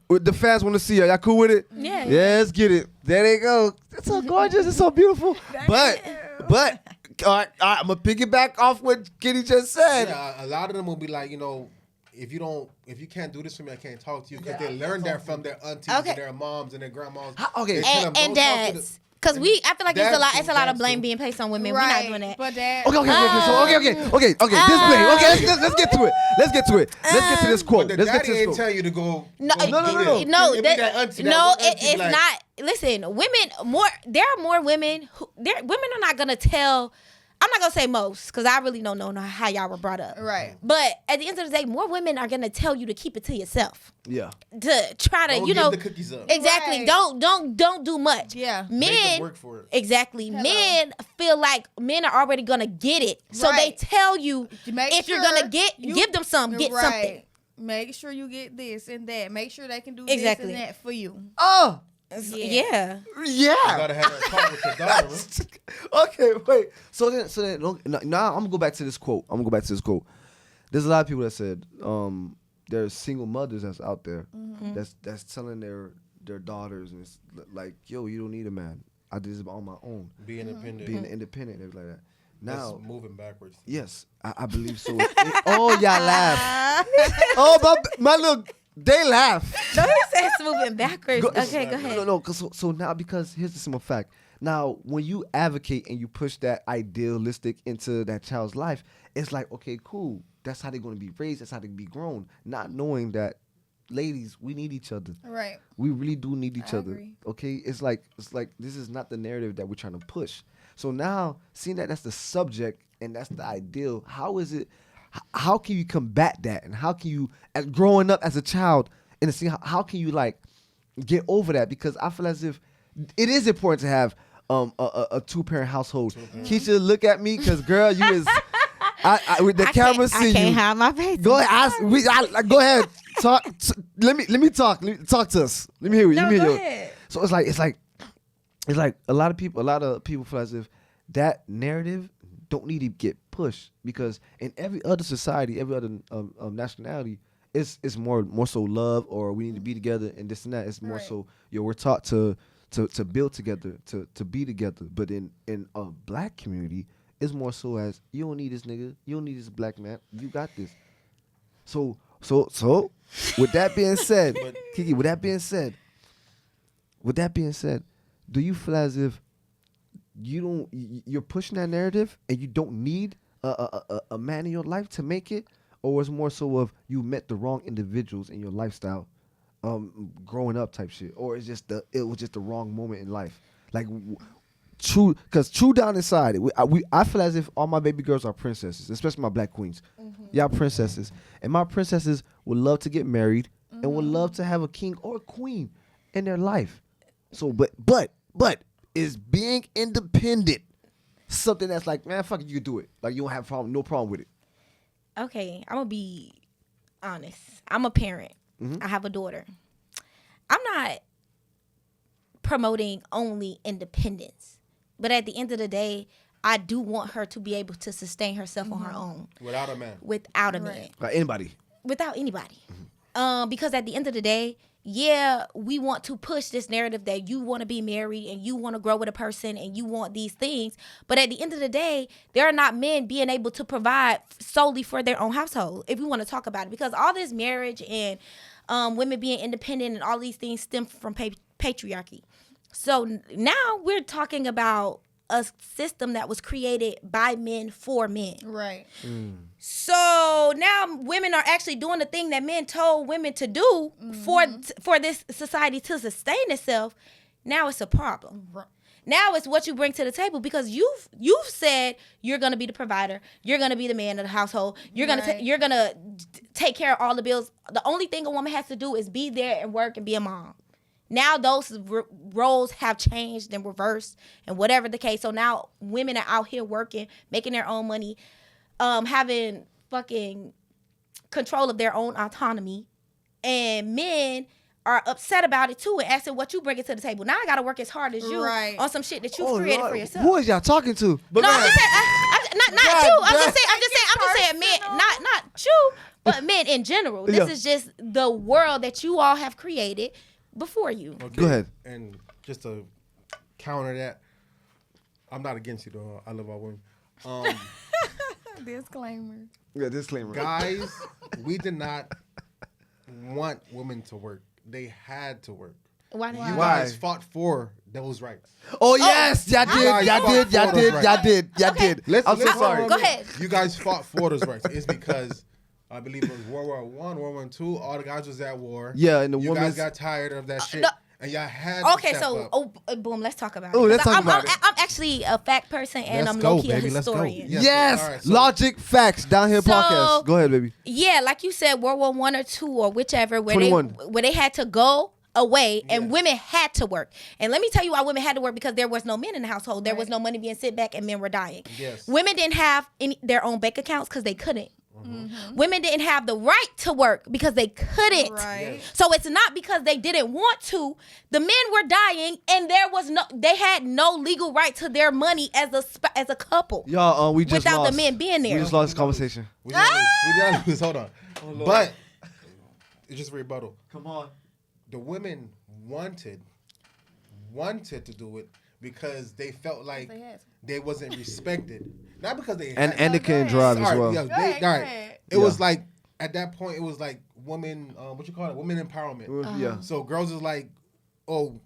we the fans want to see her. Y'all cool with it? Yeah. Yeah, let's get it. There they go. It's so gorgeous. It's so beautiful. But all right, I'm gonna piggyback off what Kitty just said. Yeah, a lot of them will be like, if you can't do this for me, I can't talk to you, because they learned that from their aunties Okay. and their moms and their grandmas. Okay. They tell them, And "Don't talk to dads. the-" Because I feel like Dads it's a lot too, of blame dads too. being placed on women. Right. We're not doing that. But that. Okay. This way. Okay, let's get to it. Let's get to it. Let's get to this quote. But the Let's get daddy to this ain't quote. tell you to go. No, go no, do no, no. this. No, It be that- that auntie, that no, one auntie be it's like, not. Listen, there are more women women are not gonna tell. I'm not gonna say most, because I really don't know how y'all were brought up. Right. But at the end of the day, more women are gonna tell you to keep it to yourself. Yeah. To try to, Don't you give know, the cookies up. exactly. Right. Don't do much. Yeah. Make them Men work for it. Exactly. Hello. Men feel like men are already gonna get it, so Right. they tell you Make if you're sure gonna give them some, get right. something. Make sure you get this and that. Make sure they can do Exactly. this and that for you. Oh, Yeah. You yeah. gotta have that talk with your daughter. Huh? Okay, wait. So then, now I'm gonna go back to this quote. There's a lot of people that said there's single mothers that's out there that's telling their daughters, and it's like, yo, you don't need a man. I did this on my own. Be independent. Being independent and everything like that. Now, That's moving backwards. yes, I believe so. Oh, y'all laugh. Oh, my little, they laugh. No, he says moving backwards. Go- Okay, go ahead. No. So now, because here's the simple fact. Now, when you advocate and you push that idealistic into that child's life, it's like, okay, cool. That's how they're going to be raised. That's how they be grown. Not knowing that, ladies, we need each other. Right. We really do need each I other. agree. Okay, it's like this is not the narrative that we're trying to push. So now, seeing that that's the subject and that's the ideal, how is it? How can you combat that? And how can you, as growing up as a child, and see how can you like get over that? Because I feel as if it is important to have a 2-parent household. Keisha, look at me, because girl, you is I with the camera see I can't you. hide my face. Go ahead. Go ahead. Talk. Let me talk. Talk to us. Let me hear you. No, Let me hear go you. ahead. So it's like a lot of people feel as if that narrative don't need to get pushed, because in every other society, every other nationality, it's more so love, or we need to be together and this and that. It's more Right. so we're taught to build together, to be together. But in a black community, it's more so as, you don't need this nigga, you don't need this black man, you got this. So with that being said, Kiki, with that being said, do you feel as if you're pushing that narrative and you don't need a man in your life to make it, or it's more so of you met the wrong individuals in your lifestyle, growing up type shit, or it was just the wrong moment in life? Like true, because true down inside, I feel as if all my baby girls are princesses, especially my black queens. Y'all princesses, and my princesses would love to get married and would love to have a king or a queen in their life. So, but is being independent something that's like, man, fuck it, you can do it. Like you don't have no problem with it. Okay, I'm gonna be honest. I'm a parent. I have a daughter. I'm not promoting only independence, but at the end of the day, I do want her to be able to sustain herself on her own Without a man. without a man, Like anybody. without anybody. Because at the end of the day, yeah, we want to push this narrative that you want to be married and you want to grow with a person and you want these things. But at the end of the day, there are not men being able to provide solely for their own household, if we want to talk about it. Because all this marriage and women being independent and all these things stem from patriarchy. So now we're talking about a system that was created by men for men. Right. So now women are actually doing the thing that men told women to do for this society to sustain itself. Now it's a problem. Right. Now it's what you bring to the table, because you've said you're gonna be the provider, you're gonna be the man of the household, you're gonna take care of all the bills. The only thing a woman has to do is be there and work and be a mom. Now those roles have changed and reversed and whatever the case. So now women are out here working, making their own money, having fucking control of their own autonomy, and men are upset about it too and asking what you bring it to the table. Now I gotta work as hard as you on some shit that you created for yourself. Who is y'all talking to? No, I'm just saying, not you. I'm just saying, men, not you, but men in general. This is just the world that you all have created before you. Okay. Go ahead. And just to counter that, I'm not against you though. I love our women. Disclaimer. Yeah, disclaimer. Guys, we did not want women to work. They had to work. Why? You guys fought for those rights. Oh yes, y'all did. I'm so sorry. Go ahead. You guys fought for those rights. It's because I believe it was World War I, World War II. All the guys was at war. Yeah, and the you women's... guys got tired of that shit, no. and y'all had to Okay, step so up. boom, let's talk about Oh, it. let's 'Cause talk about it. I'm actually a fact person and Let's I'm go, low-key a baby, let's go. historian. Yes. All right, so- Logic, facts, down here So- podcast. Go ahead, baby. Yeah, like you said, World War I or II or whichever, where 21. they had to go away and women had to work. And let me tell you why women had to work, because there was no men in the household. There was no money being sit back and men were dying. Yes. Women didn't have their own bank accounts because they couldn't. Women didn't have the right to work because they couldn't. Right. So it's not because they didn't want to. The men were dying and they had no legal right to their money as a couple. Y'all, we just Without lost. the men being there. We just lost this conversation. We didn't lose. Hold on. But it's just a rebuttal. Come on. The women wanted to do it because they felt like they wasn't respected. Not because they had And they can drive as well. Yeah, Go ahead, go ahead. It was like at that point it was like women what you call it? Women empowerment. Yeah. So girls is like, oh,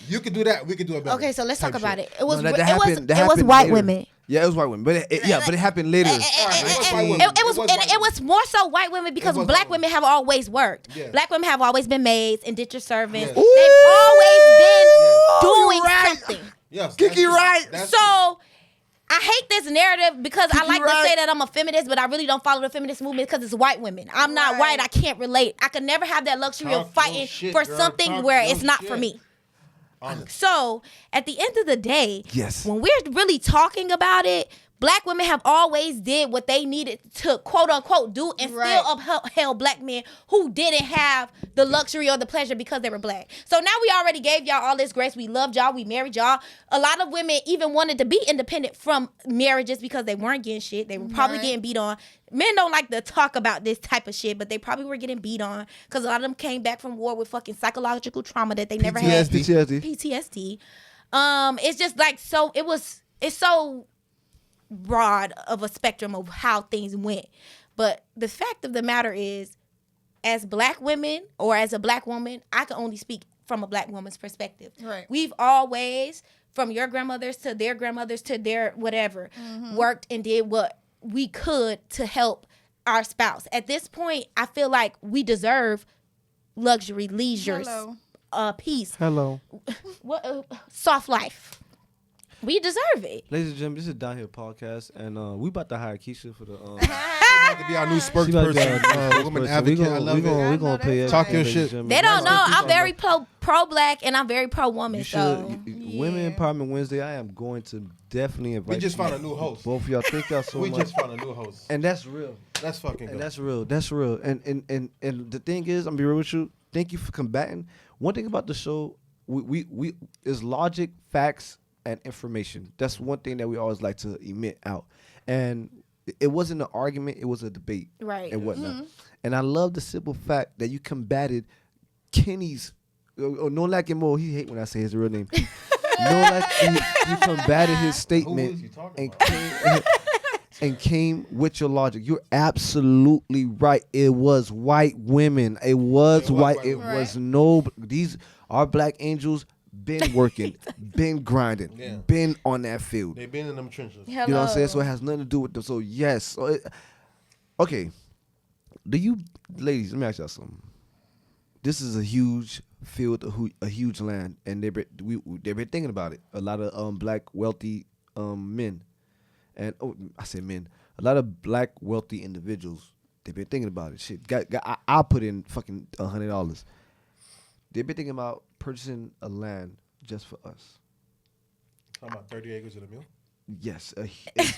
you could do that, we could do it better. Okay, so let's talk type about shit. it. It was No, that it happened was white later. women. Yeah, it was white women, but it happened later. It was more so white women because It was black white women have always worked. Yeah. Black women have always been maids, indentured servants. Yes. They've always been doing something. Yes, Kiki right. So I hate this narrative because I like right. to say that I'm a feminist, but I really don't follow the feminist movement because it's white women. I'm not Right. white. I can't relate. I could never have that luxury Talk of fighting your shit, for girl. something Talk where your it's not for shit. me. Honest. So at the end of the day, Yes. when we're really talking about it, black women have always did what they needed to quote unquote do and Right. still upheld black men who didn't have the luxury or the pleasure because they were black. So now we already gave y'all all this grace. We loved y'all. We married y'all. A lot of women even wanted to be independent from marriages because they weren't getting shit. They were probably Right. getting beat on. Men don't like to talk about this type of shit, but they probably were getting beat on because a lot of them came back from war with fucking psychological trauma that they never had. PTSD. It's just like it's so broad of a spectrum of how things went. But the fact of the matter is, as black women or as a black woman, I can only speak from a black woman's perspective. Right. We've always, from your grandmothers to their whatever, worked and did what we could to help our spouse. At this point, I feel like we deserve luxury, leisures. Hello. peace. Hello. What soft life. We deserve it. Ladies and gentlemen, this is Down Here Podcast, and we about to hire Keisha for the. She about to be our new spokesperson, woman advocate. I love it. We gonna pay Talk everything, your ladies shit. and gentlemen. They don't know. Nice I'm very pro black and I'm very pro woman. You So should. Women Empowerment Wednesday. I am going to definitely invite. We just you. found a new host. Both of y'all. Thank y'all so We much. just found a new host. And that's real. That's fucking And good. that's real. That's real. And the thing is, I'm gonna be real with you. Thank you for combating. One thing about the show, we is logic, facts, and information. That's one thing that we always like to emit out. And it wasn't an argument, it was a debate. Right. And whatnot. And I love the simple fact that you combated Kenny's no like him more, he hate when I say his real name. No like he combated his statement Who is you talking and about? and came with your logic. You're absolutely right. It was white women. It was white. It women. was no. These are black angels. Been working, been grinding, Yeah. been on that field. They been in them trenches. hello. You know what I'm saying? So it has nothing to do with them. So yes. So okay. Do you, ladies? Let me ask y'all something. This is a huge field, a huge land, and they've been thinking about it. A lot of black wealthy men, and I say men. A lot of black wealthy individuals. They've been thinking about it. Shit, I put in fucking $100. They've been thinking about purchasing a land just for us. Talking about 30 acres of the mill? Yes,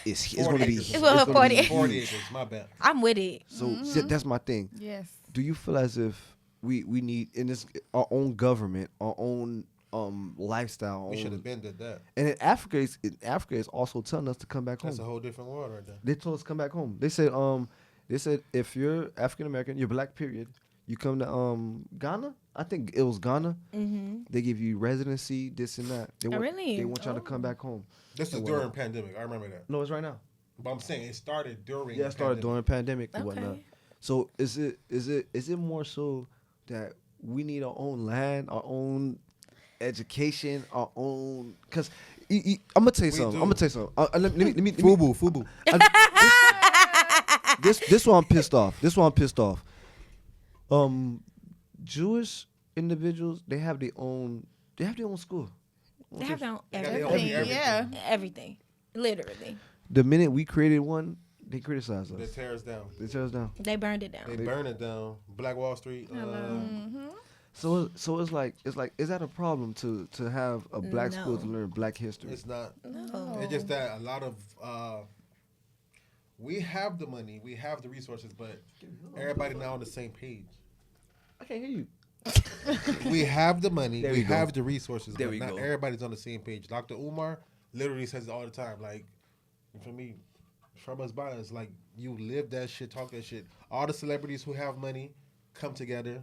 it's going to be. acres. It's gonna be 40. 40 acres, my bad. I'm with it. So that's my thing. Yes. Do you feel as if we need in this our own government, our own lifestyle? We should have been did that. And in Africa is also telling us to come back That's a home. whole different world right there. They told us to come back home. They said if you're African American, you're black. Period. You come to Ghana. I think it was Ghana. Mm-hmm. They give you residency, this and that. They want, really? They want y'all to come back home. This is And during whatnot. pandemic. I remember that. No, it's right now. But I'm saying it started during. Yeah, it started during the pandemic and Okay. whatnot. So is it more so that we need our own land, our own education, our own? Because I'm gonna tell you We something. do. I'm gonna tell you something. Let me Fubu. this why I'm pissed off. Jewish individuals, they have their own school. They have their own They got their everything. own Yeah. Everything. Literally. The minute we created one, they criticized They us. tear us down. They tear us down. They burned it down. They burn it down. Black Wall Street. So it's like is that a problem to have a black school to No. learn black history? It's not. No. It's just that a lot of we have the money, we have the resources, but everybody not on the same page. I can't hear you. We have the money, There we we go. have the resources, There but we not go. everybody's on the same page. Dr. Umar literally says it all the time. Like, for me, from us by us, like, you live that shit, talk that shit. All the celebrities who have money come together.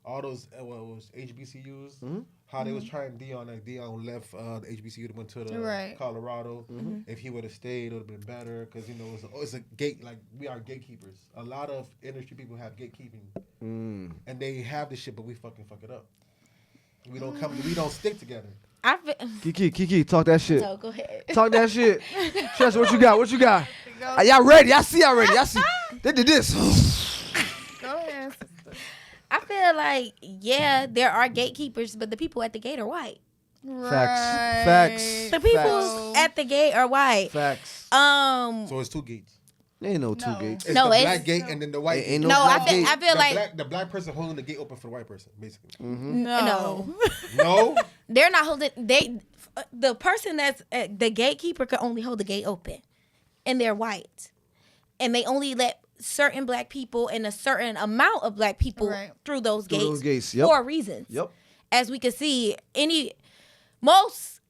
All those what was HBCUs, how they was trying Dion, like Dion left the HBCU and went to the Right. Colorado. If he would have stayed, it would have been better because it's a gate. Like, we are gatekeepers. A lot of industry people have gatekeeping, and they have this shit, but we fuck it up. We don't we don't stick together. Kiki, talk that shit. No, go ahead. Talk that shit. Trust, what you got? What you got? Y'all ready? I see y'all ready. I see. They did this. Go ahead, sister. I feel like, yeah, there are gatekeepers, but the people at the gate are white. Facts. The people Facts. at the gate are white. Facts. So it's two gates. There ain't no two No. gates. It's No, the it's- black gate and then the white Ain't gate. no No, black I feel, gate. I feel the like the black person holding the gate open for the white person, basically. no, No, they're not holding. The person that's the gatekeeper can only hold the gate open, and they're white, and they only let certain black people and a certain amount of black people Right. through those Through gates, those gates, yep. for reasons. Yep. As we can see, most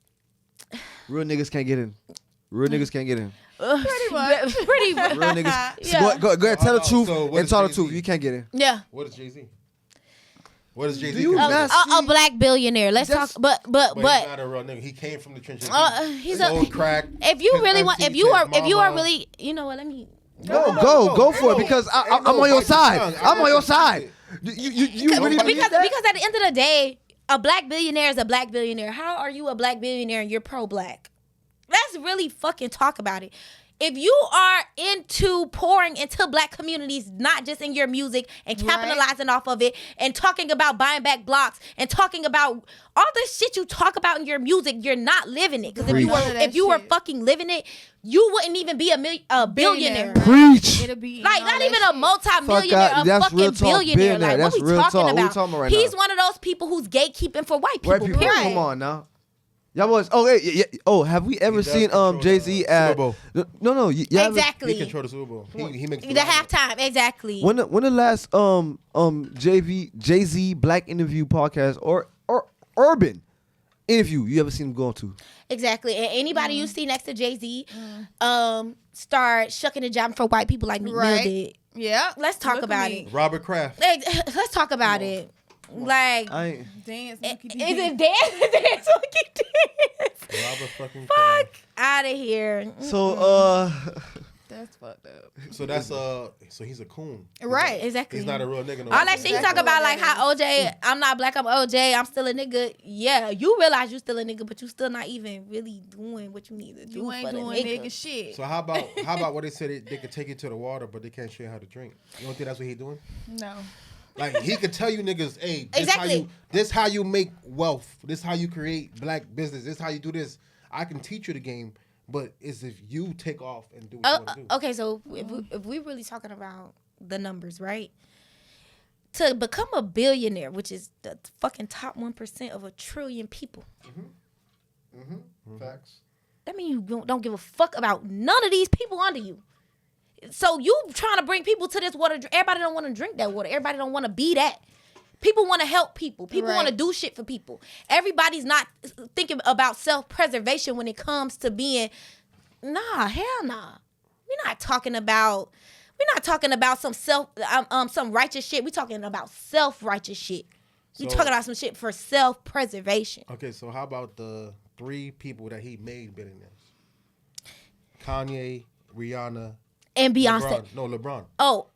Real niggas can't get in. Real niggas can't get in. pretty much. pretty Real niggas. Yeah. Go ahead, tell the truth So what and is tell the Jay-Z? truth. You can't get in. yeah. what is Jay-Z? What is Jay-Z? Do you considered? not A black billionaire. Let's talk, That's- but But he's not a real nigga. He came from the trenches. he's Sold crack. if you his really want, auntie, if you are, his if you are mama. really, you know what? Let me. Go for it because I'm on your side. I'm on your side. Because, You really believe because, that? because at the end of the day, a black billionaire is a black billionaire. How are you a black billionaire and you're pro-black? Let's really fucking talk about it. if you are into pouring into black communities, not just in your music and capitalizing off of it and talking about buying back blocks and talking about all the shit you talk about in your music, you're not living it. Because if you were fucking living it, you wouldn't even be a billionaire. Preach. It'll be Like, not even a multi-millionaire, a fucking billionaire. Like, what we talking about? He's one of those people who's gatekeeping for white people. Period. Come on now. Y'all boys. Oh, yeah. Oh, have we ever seen Jay-Z at Super Bowl? No. Exactly. He control the Super Bowl. He makes the halftime. Exactly. When the last Jay-Z Black Interview podcast or Urban interview you ever seen him go to? Exactly. And anybody you see next to Jay-Z start shucking and jiving for white people like Meek Mill did. Yeah. Let's talk about it. Robert Kraft. Let's talk about it. Like, dance, is it dance, monkey dance? Robert fucking Fuck out of here. So that's fucked up. So that's so he's a coon. Right, exactly. He's not a real nigga. No All that shit you talk about, like how OJ, I'm not black, I'm OJ, I'm still a nigga. Yeah, you realize you still a nigga, but you still not even really doing what you need to do. You ain't for doing the nigga shit. So how about what they said they could take you to the water, but they can't show you how to drink? You don't think that's what he doing? No. Like, he could tell you niggas, hey, Exactly. This how you make wealth. This how you create black business. This how you do this. I can teach you the game, but it's if you take off and do what you want to do. Okay, so if we really talking about the numbers, right? To become a billionaire, which is the fucking top 1% of a trillion people. Facts. That means you don't give a fuck about none of these people under you. So you trying to bring people to this water. Everybody don't want to drink that water. Everybody don't want to be that. People want to help people. People want to do shit for people. Everybody's not thinking about self-preservation when it comes to being, hell nah. We're not talking about some righteous shit. We're talking about self-righteous shit. We're talking about some shit for self-preservation. Okay, so how about the 3 people that he made billionaires? Kanye, Rihanna, and Beyonce. LeBron. Oh,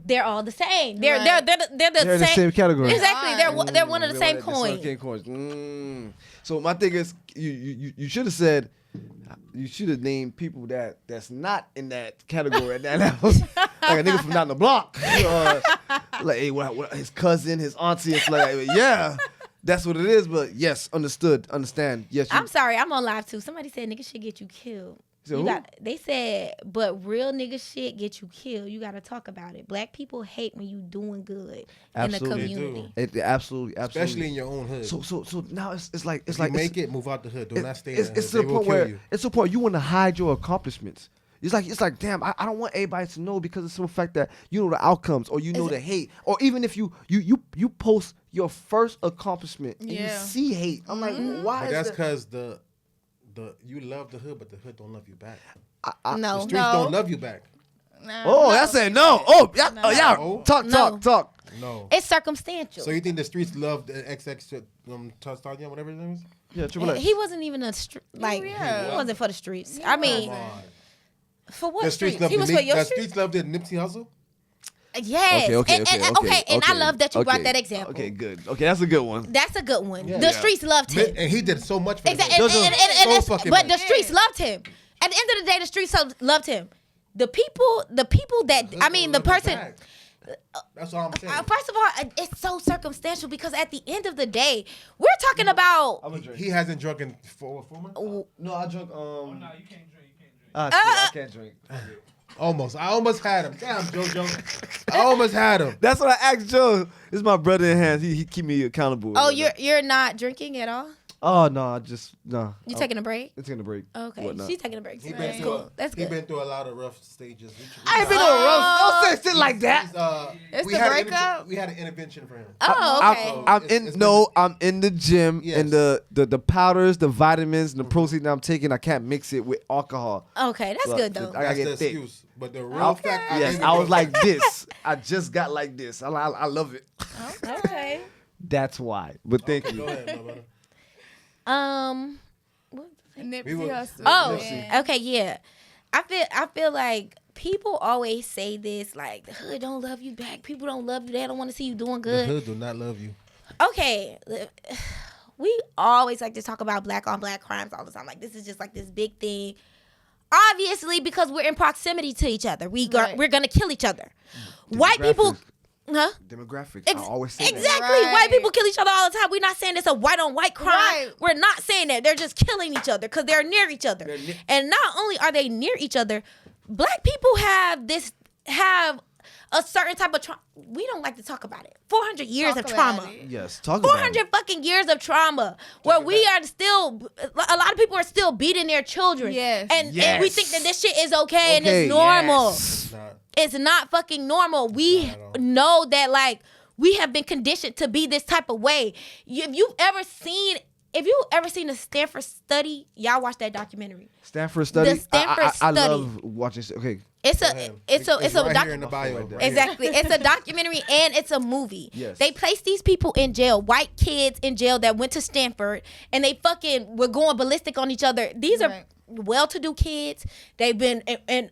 they're all the same. They're the same category. Exactly. They're one of the same coins. So my thing is, you should have said, you should have named people that's not in that category at that level. Like a nigga from down the block, like hey, what, his cousin, his auntie. It's like yeah. That's what it is. But yes, understand. Yes. I'm sorry. I'm on live too. Somebody said nigga shit get you killed. They said, but real nigga shit get you killed. You got to talk about it. Black people hate when you doing good in the community. Absolutely. Especially in your own hood. So now it's like make it, move out the hood. Do not stay. It's to the point where it's to the point you want to hide your accomplishments. It's like damn, I don't want everybody to know because it's the fact that you know the outcomes or you know the hate, or even if you post your first accomplishment and you see hate. I'm like, why? But that's because you love the hood, but the hood don't love you back. No, the streets don't love you back. No, that's it. No. Oh, yeah. Talk. No, it's circumstantial. So you think the streets love the XX Tanya, whatever his name is? Yeah, Triple X. He wasn't even he wasn't for the streets. I mean, for what streets? He was for your streets. The streets loved the Nipsey Hussle. Yes. Okay. And I love that you brought that example. Okay, good. Okay, that's a good one. That's a good one. Yeah. The streets loved him, and he did so much for them. But the streets loved him. At the end of the day, the streets loved him. The people that the person. That's all I'm saying. First of all, it's so circumstantial because at the end of the day, we're talking about. He hasn't drunk in 4 months. No, I drunk. Oh no, you can't drink. I can't drink. Almost. I almost had him. Damn, JoJo. I almost had him. That's what I asked Joe. This is my brother in hands. He keep me accountable. Oh, you're not drinking at all? Oh no, no. You taking a break? It's taking a break. Okay, she's taking a break. That's cool. That's good. He's been through a lot of rough stages. I ain't been through a rough. Don't say shit like that. It's the breakup. We had an intervention for him. Oh, okay. I'm in the gym and the powders, the vitamins, and the protein I'm taking. I can't mix it with alcohol. Okay, that's good though. I get thick. Excuse. But the real fact, I was like this. I just got like this. I love it. Okay. That's why. But thank you. Go ahead, my brother. Nipsey Hussle. Oh, okay, yeah. I feel like people always say this, like the hood don't love you back. People don't love you. They don't want to see you doing good. The hood do not love you. Okay, we always like to talk about black on black crimes all the time. Like this is just like this big thing. obviously because we're in proximity to each other, we're gonna kill each other. Demographics. White people, huh? Demographics. I always say exactly. that. White people kill each other all the time. We're not saying it's a white on white crime. Right. We're not saying that. They're just killing each other because they're near each other. And not only are they near each other, black people have a certain type of trauma. We don't like to talk about it. 400 years of trauma. Yes, talk about 400 fucking years of trauma where we are still, a lot of people are still beating their children. Yes. And we think that this shit is okay and Okay, it's normal. yes. It's not fucking normal. We know that, like, we have been conditioned to be this type of way. If you've ever seen a Stanford study, y'all watch that documentary. Stanford study. The Stanford I study. love watching. Okay. It's a right here in the bio. Right there. exactly. It's a documentary and it's a movie. Yes. They placed these people in jail, white kids in jail that went to Stanford, and they fucking were going ballistic on each other. These are well-to-do kids. They've been in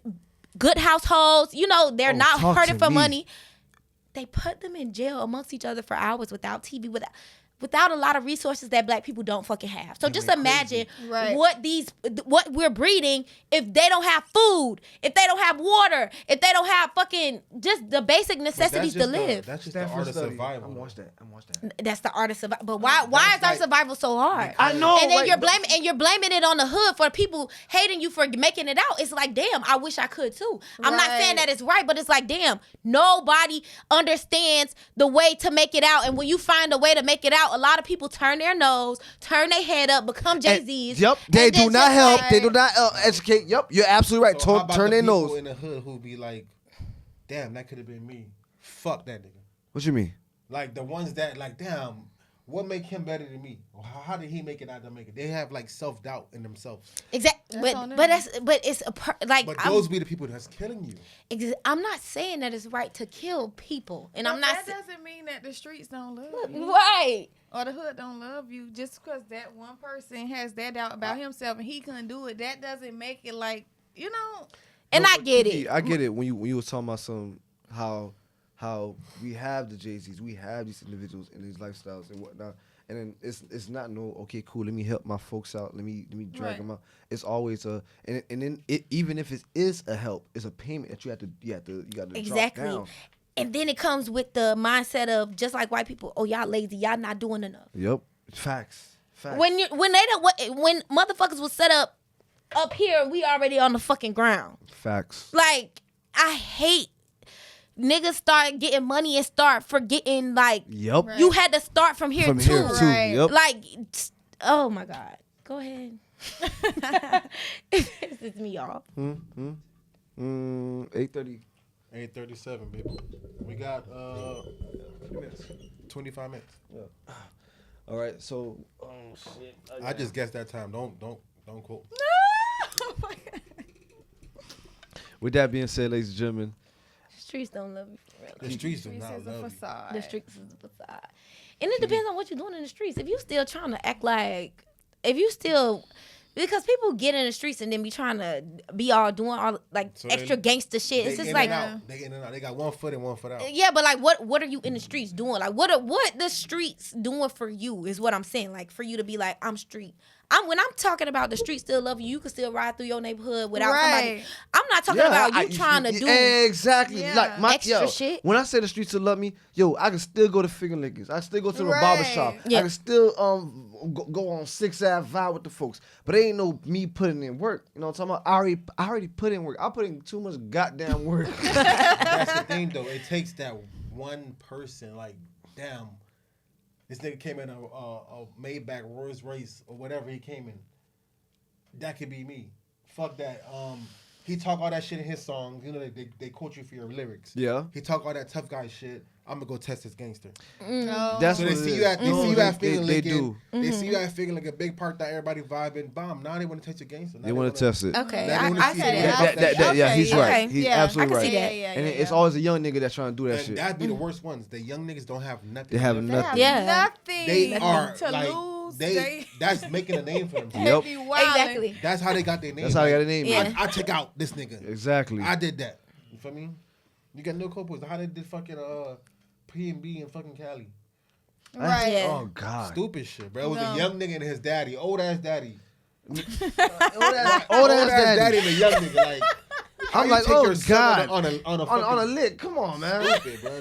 good households. You know, they're not hurting for money. They put them in jail amongst each other for hours without TV, without a lot of resources that black people don't fucking have. So just imagine what we're breeding if they don't have food, if they don't have water, if they don't have fucking just the basic necessities to live. That's just the art of survival. I'm watch that. That's the art of survival. But why is our survival so hard? I know. And then you're blaming it on the hood for people hating you for making it out. It's like, damn, I wish I could too. I'm not saying that it's right, but it's like, damn, nobody understands the way to make it out. And when you find a way to make it out, a lot of people turn their nose, turn their head up, become Jay-Z's. Yep, they do not help. They do not educate. Yep, you're absolutely right. So how about turn the their people nose. in the hood who be like, damn, that could have been me. Fuck that nigga. What you mean? Like the ones that like, damn, what make him better than me? Or how did he make it out to make it? They have like self-doubt in themselves. Exactly. But it's like. But those be the people that's killing you. I'm not saying that it's right to kill people, and I'm not. That doesn't mean that the streets don't love you, right? Or the hood don't love you. Just because that one person has that doubt about himself and he couldn't do it, that doesn't make it like, you know. And I get it. I get it when you was talking about how we have the Jay-Z's, we have these individuals and these lifestyles and whatnot. And then it's not no, okay, cool, let me help my folks out, let me drag them out. It's always and then even if it is a help, it's a payment that you got to drop down. And then it comes with the mindset of just like white people, oh, y'all lazy, y'all not doing enough. Yep, facts. When motherfuckers was set up here, we already on the fucking ground. Facts. Like, I hate niggas start getting money and start forgetting, like, yep. You had to start from here too. Right. Yep. Like, oh my God. Go ahead. This is me, y'all. 8:30. 8:37, baby. We got 25 minutes. Yeah. All right, so shit. I just guessed that time. Don't quote. Oh my God. With that being said, ladies and gentlemen, Streets don't love you for real. The streets do Streets not is a love you. facade. The streets is a facade. And it depends on what you're doing in the streets. If you still trying to act like, because people get in the streets and then be trying to be all doing all like So extra gangster shit. It's just like, they in and out. They got 1 foot in, 1 foot out. yeah, but like, what are you in the streets doing? Like, what the streets doing for you is what I'm saying. Like, for you to be like, I'm street. When I'm talking about the streets still love you can still ride through your neighborhood without somebody. I'm not talking about you trying to do exactly like my extra shit. When I say the streets will love me, I can still go to finger lickers. I still go to the barber shop. Yeah. I can still go on 6th Ave vibe with the folks. But it ain't no me putting in work. You know what I'm talking about? I already put in work. I put in too much goddamn work. That's the thing though. It takes that one person. Like, damn. This nigga came in a Maybach Rolls Royce or whatever he came in. That could be me. Fuck that. He talk all that shit in his songs. You know, they quote you for your lyrics. Yeah. He talk all that tough guy shit. I'm gonna go test this gangster. That's So what they see you at Finger they Licking. do. They see you at Finger Like a big park that everybody vibing. Bomb. Now they want to test your gangster. Now They want to test it. Okay, Now they wanna I see see it. that. Yeah, he's right. Okay. He's Yeah, absolutely I can right. see that. And it's always a young nigga that's trying to do that And shit. that'd be the worst ones. The young niggas don't have nothing. They have left. nothing. Yeah. Nothing. They are to like lose. that's making a name for themselves. Yep. They be wildin'. Exactly. That's how they got their name. That's how they got their name. Yeah. I took out this nigga. Exactly. I did that. You feel me? You got no co-post. How they did fucking P&B in fucking Cali. Right. Yeah. Oh God. Stupid shit, bro. It was No. a young nigga and his daddy, old ass daddy. Old ass daddy. daddy and a young nigga. Like, how I'm you like, take oh your son God, on a fucking lick. Come on, man. stupid, bro.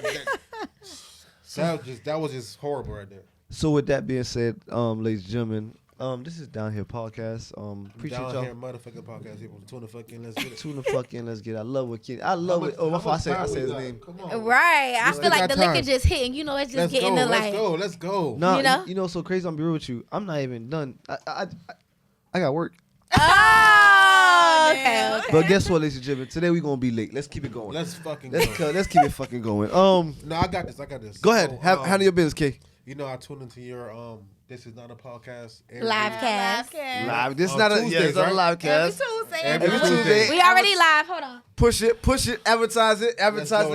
That was just horrible right there. So with that being said, ladies and gentlemen, this is Down Here Podcast. Appreciate Down y'all. here, motherfucking podcast people. Tune the fuck in. Let's get it. Tune the fuck in. Let's get it. I love what kid. I love it. Oh, I say his name. Come on. Right. I Let's feel get like that the liquor time. just hitting. You know, it's just Let's getting go. to like. Let's go. No, You know? you know, so crazy. I'm be real with you. I'm not even done. I got work. Oh, okay. damn. Okay. But guess what, ladies and gentlemen? Today we gonna be late. Let's keep it going. Let's fucking Let's go. let's keep it fucking going. No, I got this. Go ahead. So, Handle your business, K. You know, I tuned into your This Is Not a Podcast. Live cast. Live. This is On not a Tuesdays, it's not a right? live Every cast. Tuesday. Every Tuesday. We already live. Hold on. Push it, advertise it, let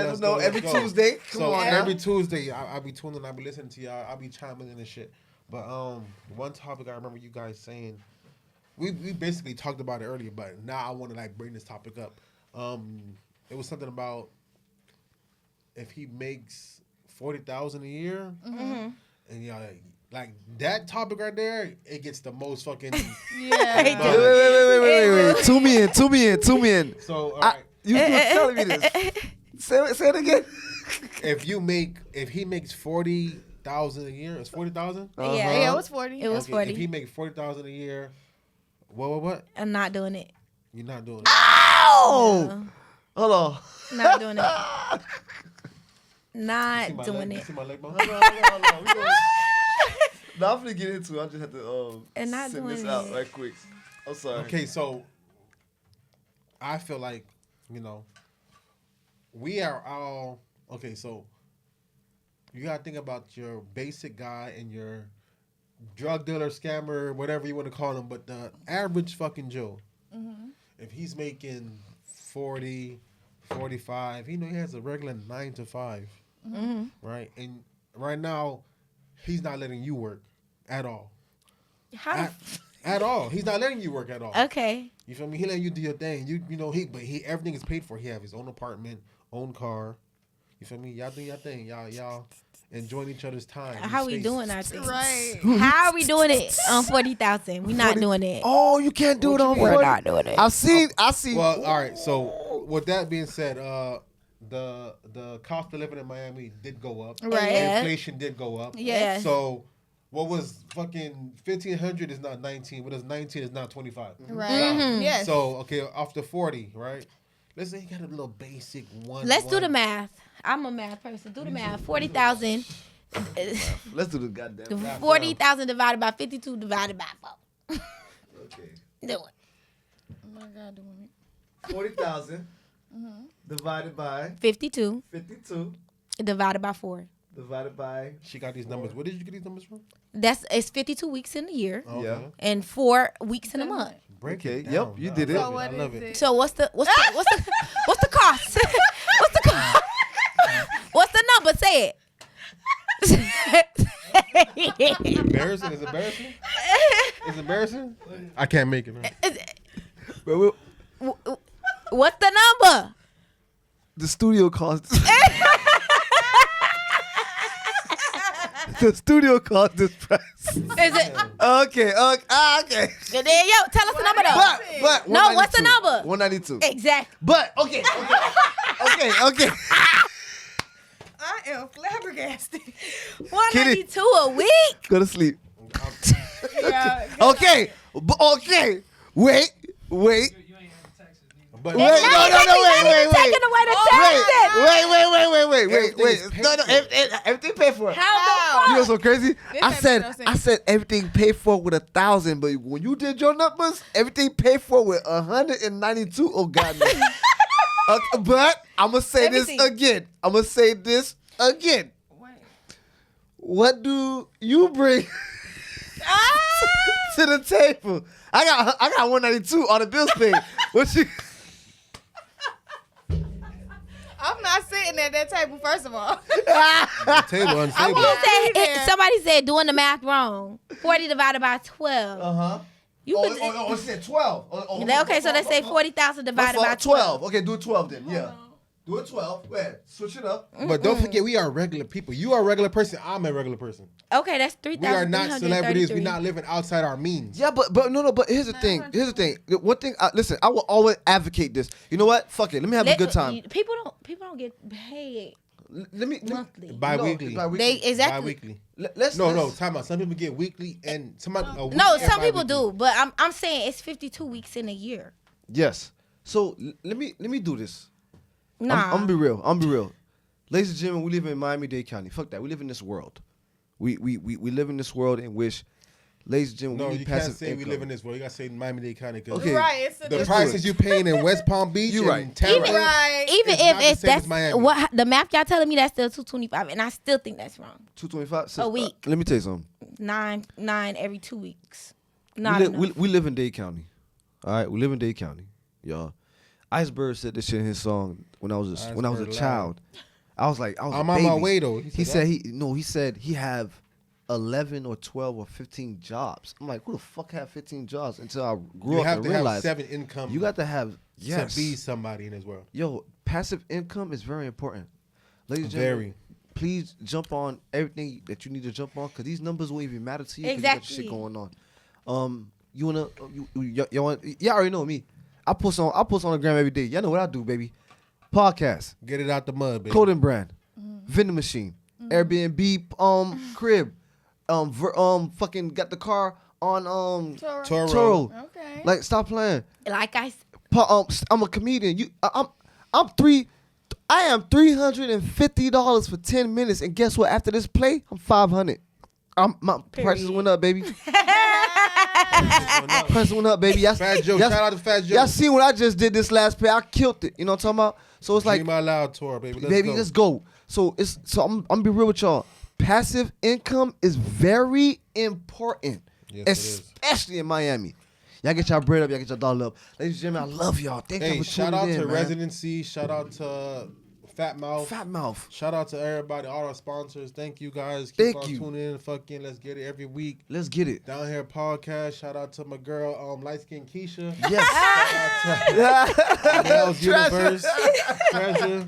us know every Tuesday. Come So on now. every Tuesday, I be tuning, I be listening to y'all, I be chiming in and shit. But one topic I remember you guys saying, we basically talked about it earlier, but now I want to like bring this topic up. It was something about if he makes 40,000 a year, and like that topic right there, it gets the most fucking. Yeah. Wait. Tune me in. So all right, You telling me this. Say it again. if he makes 40,000 a year, it's 40,000. Yeah, it was 40. It was Okay, 40. If he makes 40,000 a year, what? I'm not doing it. You're not doing it. Oh, hold on. Not doing it. See Not my doing leg? it. See my leg bone? Hold on. No, I'm gonna get into it. I just have to And not send doing this out it. right quick. I'm sorry. Okay, so I feel like, we are all okay. So you gotta think about your basic guy and your drug dealer, scammer, whatever you want to call him, but the average fucking Joe, if he's making 40, 45, he has a regular 9 to 5, right? And right now, he's not letting you work at all. How? At all. He's not letting you work at all. Okay. You feel me? He letting you do your thing. But everything is paid for. He have his own apartment, own car. You feel me? Y'all do your thing. Y'all enjoying each other's time. How we space. doing our thing? Right. How are we doing it on 40,000? We not doing it. Oh, you can't do it on We're 40. not doing it. I see. Well, all right. So with that being said, the cost of living in Miami did go up. Right. Yeah. Inflation did go up. Yeah. So what was fucking 1,500 is not 19. What is 19 is not 25. Right. Mm-hmm. Yes. So okay, off the 40, right? Let's say you got a little basic one. Let's do the math. I'm a math person. Do the math. 40,000. Let's do the goddamn. 40,000 divided by 52 divided by 4. Okay. Do it. Oh my God, doing 40,000 divided by 52 52 divided by 4. divided by. She got these numbers. Where did you get these numbers from? It's 52 weeks in a year Oh, Yeah. okay. and 4 weeks in a month. Break Okay, it down. yep, you did it. I So love what I love is it. it? So what's the what's the cost? What's the cost? What's the number? Say it. Embarrassing? Is it embarrassing? Is it embarrassing? I can't make it, man. What's the number? The studio cost. The studio cost this price. Is it? Okay. Okay. There you go. Tell us the number though. But No, what's the 192. number? 192. Exactly. But okay. I am flabbergasted. 192 a week. Go to sleep. Yeah. Okay. Wait. But Wait, no, wait. Taking away the taxes. Wait. Everything is paid No, for. everything paid for. How You know the fuck? what's so crazy? This I makes said no sense. I said everything paid for with 1,000, but when you did your numbers, everything paid for with 192. Oh God, no. But I'm gonna say Everything. this again. Wait. What do you bring to the table? I got 192 on the bills paid. What you? I'm not sitting at that table, first of all. table unstable. You said there. somebody said doing the math wrong. 40 divided by 12. Uh-huh. You could. She said 12. Okay, so let's say 40,000 divided by 12. 12. Okay, do 12 then. Yeah. Do it 12. Wait, switch it up. But don't forget, we are regular people. You are a regular person. I'm a regular person. Okay, that's We are not 3,333. celebrities. We're not living outside our means. Yeah, but no. But here's the thing. The one thing. Listen, I will always advocate this. You know what? Fuck it. Let me have a good time. People don't get paid Let me. monthly. Bi-weekly. They exactly. Bi-weekly. Let's No, time out. Some people get weekly and somebody. No, some people do, but I'm saying it's 52 weeks in a year. Yes. So let me do this. Nah, I'm gonna be real. Ladies and gentlemen, we live in Miami-Dade County. Fuck that. We live in this world. We live in this world in which, ladies and gentlemen, No, we need you can't passive say income. we live in this world. You gotta say Miami-Dade County. Okay. Right. It's The a prices you paying in West Palm Beach You and right. Tampa. Right. even It's not the if same as that's Miami. what the math y'all telling me, that's still 225, and I still think that's wrong. 225 A week. let me tell you something. Nine every 2 weeks. We, Not li- enough. we live in Dade County. All right, we live in Dade County, y'all. Iceberg said this shit in his song when I was a Iceberg child. I was a I'm on my baby. way though. He said he have 11 or 12 or 15 jobs. I'm like, who the fuck have 15 jobs until I grew you up have and to have realized 7 income. you got to have to be somebody in this world. Yo, passive income is very important. Ladies and gentlemen, Very. please jump on everything that you need to jump on because these numbers won't even matter to you because you got your Exactly. shit going on. You wanna y'all already know me. I post on the gram every day. Y'all know what I do, baby. Podcast, Get it out the mud, baby. clothing brand, vending machine, Airbnb, crib, fucking got the car on Toro. Toro. Okay. Like, stop playing. Like I said, I'm a comedian. I am $350 for 10 minutes, and guess what? After this play, I'm $500. My prices went up, baby. Prices went up, baby. Fat Joe. Shout out to Fat Joe. Y'all seen what I just did this last play? I killed it. You know what I'm talking about? So it's like, Dream Out Loud tour, baby. let's go. So I'm gonna be real with y'all. Passive income is very important, Yes, it is. especially in Miami. Y'all get y'all bread up, y'all get y'all dollar up. Ladies and gentlemen, I love y'all. Thank Hey, y'all for shout tuning out in, to man. Residency. Shout out to Fat Mouth. Fat Mouth. Shout out to everybody, all our sponsors. Thank you guys. Thank on you. tuning in. Fucking let's get it every week. Let's get it. Down here podcast. Shout out to my girl, light skin Keisha. Yes. Shout out to Nell's Universe. Treasure.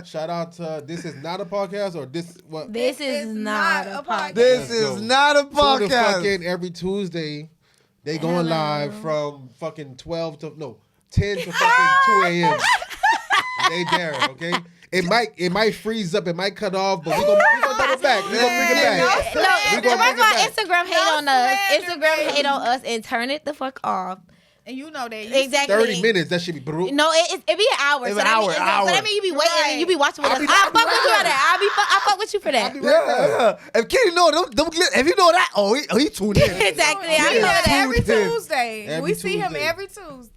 Shout out to This Is Not a Podcast or this what? this is not a podcast. This Let's is go. not a Tune in podcast. fucking every Tuesday. They going live from fucking 10 to fucking 2 a.m. They there, okay? It might freeze up, it might cut off, but we gonna double back. We gonna bring it back. No, We gonna first of bring all, it back. Instagram hate on us. slander, Instagram hate on us and turn it the fuck off. And you know that. Exactly. 30 minutes, that should be brutal. No, it be an hour. It So be that an mean- hour. So that means you be waiting and you be watching with I'll us. be I fuck with you live. for that. I fuck with you for that. Yeah. If Kenny know, if you know that, he tuned in. Exactly. He I do know it that. every Tuesday. Tuesday. Every We see him Tuesday. every Tuesday.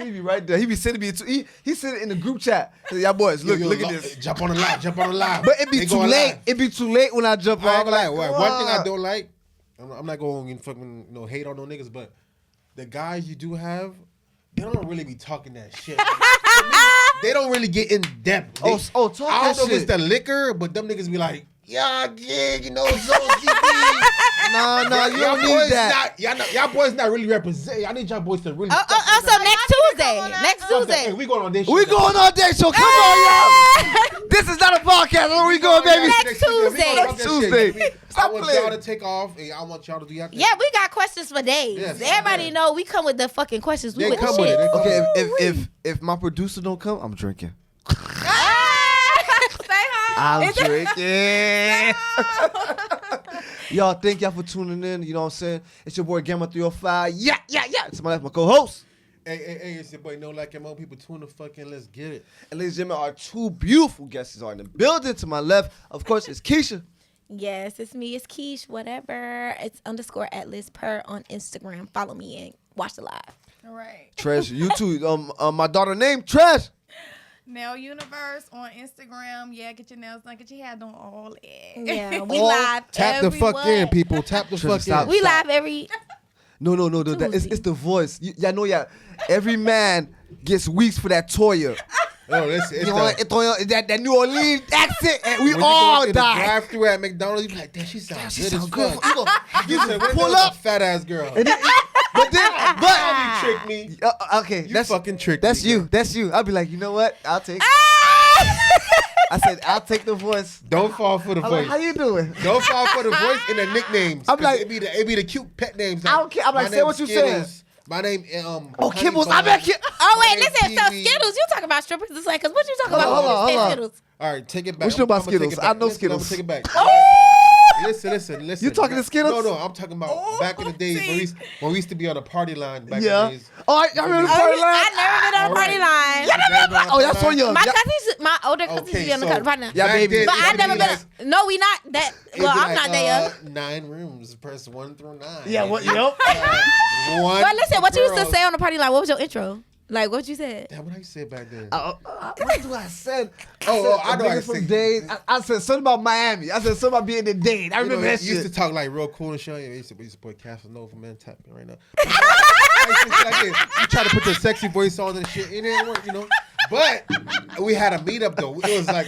He be right there. He be sending me. He send it in the group chat. Y'all boys, look at this. Jump on the live. But it be They too going late. live. It be too late when I jump I ain't on. gonna lie. One thing I don't like, I'm not going to fucking hate on no niggas, but the guys you do have, they don't really be talking that shit. To me, they don't really get in depth. Talk Talk I don't that know if it's shit. the liquor, but them niggas be like, yeah, you know, so Nah, you don't need boys that. y'all boys not really represent. I need y'all boys to really. So next Tuesday. Next Hey, Tuesday. we going on this. We going on that show. Come on, y'all. This is not a podcast. Where we going, baby? Next Tuesday. Next Tuesday. I Stop want playing. y'all to take off, and I want y'all to do your thing. Yeah, we got questions for days. Yes, Everybody yeah. know we come with the fucking questions. We They with the come with shit. it. They come Okay, with it. if my producer don't come, I'm drinking. Stay home. I'm drinking. Y'all, thank y'all for tuning in. You know what I'm saying? It's your boy Gamma 305. Yeah. It's my co-host. Hey, it's your boy No Like Your Mom. People tune the fucking. Let's get it. And ladies and gentlemen, our two beautiful guests are in the building. To my left, of course, is Keisha. Yes, it's me. It's Keish. Whatever. It's _ at Liz Per on Instagram. Follow me and watch the live. All right. Treasure, you too. My daughter named Tresh. Nail Universe on Instagram. Yeah, get your nails done. Get your hair done. All that. Yeah, we All live. Tap the fuck everywhere. in, people. Tap the Treasure, fuck stop. in. We live every. No. It's the voice. Y'all know, every man gets weeks for that Toya. Yo, listen, it's You know, that New Orleans accent, and we when you all go to the die. drive-through at McDonald's, you be like, damn, she sounds She good as sound good. fuck. You You said, pull pull up. up, fat ass girl. And then But then, You tricked me. okay, You that's fucking tricked that's me. you. girl. That's you. I'll be like, you know what? I'll take. I said, I'll take the voice. Don't fall for the I'm voice. like, how you doing? Don't fall for the voice and the nicknames. I'm 'cause like- it be the cute pet names. I don't care. I'm like, my say name's what you Skittles. said. My name Oh, Honey Kibbles. Bun. I bet Kibbles. Oh My wait, name's listen. So Kiwi. Skittles, you talking about strippers? It's like, cause what you talking Hold about? on, when you hold said on. Skittles? All right, take it back. What you know about I'ma take it Skittles? back. I know Listen, I'ma Skittles. take it back. Oh! Listen. You talking to Skittles? No, I'm talking about back in the days when we used to be on the party line. Back in Yeah. the days. Oh, I remember the party line. I never been on a party line. Oh, that's so young. My Yeah. cousins, my older cousins Okay, be on the so party line. Yeah, back baby. then, But I it'd be never like- been. No, we not that. it'd Well, be I'm like, not there. 9 rooms, press 1 through 9. Yeah, what? Yep. One. But listen, what you used to girls. say on the party line? What was your intro? Like what you said? Damn, what I said back then? What do I said? I know I Niggas from said- Dade. I said something about Miami. I said something about being in Dade. I remember that you used shit. to talk like real cool and shit. We used to put Casanova, man, tap me right now. I used to say like this. You try to put your sexy voice on and shit. It didn't work, But we had a meetup though. It was like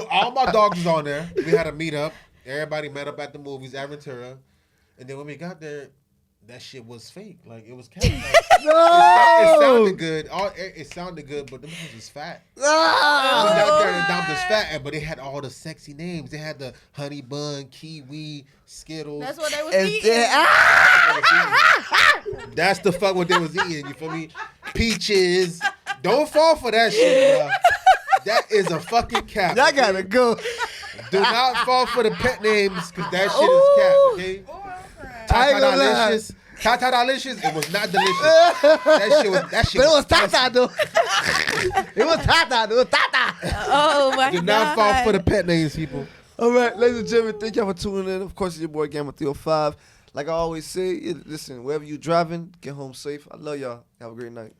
all my dogs was on there. We had a meetup. Everybody met up at the movies, Aventura. And then when we got there, that shit was fake. Like it was kind of like, it sounded good. It sounded good, but them hoes was fat. It was out there and down was fat, but they had all the sexy names. They had the honey bun, kiwi, Skittles. That's what they was And eating. then- That's the fuck what they was eating. You feel me? Peaches. Don't fall for that shit, bro. That is a fucking cap. Y'all okay? gotta go. Do not fall for the pet names, because that shit is cap, okay? Oh, I'm crying. I ain't gonna lie. Delicious. Tata Delicious, it was not delicious. That shit But it was spicy. Tata though. It was Tata. It was Tata. Oh my Do god! not fall for the pet names, people. All right, ladies and gentlemen, thank y'all for tuning in. Of course, it's your boy Gamma 305. Like I always say, listen, wherever you driving, get home safe. I love y'all. Have a great night.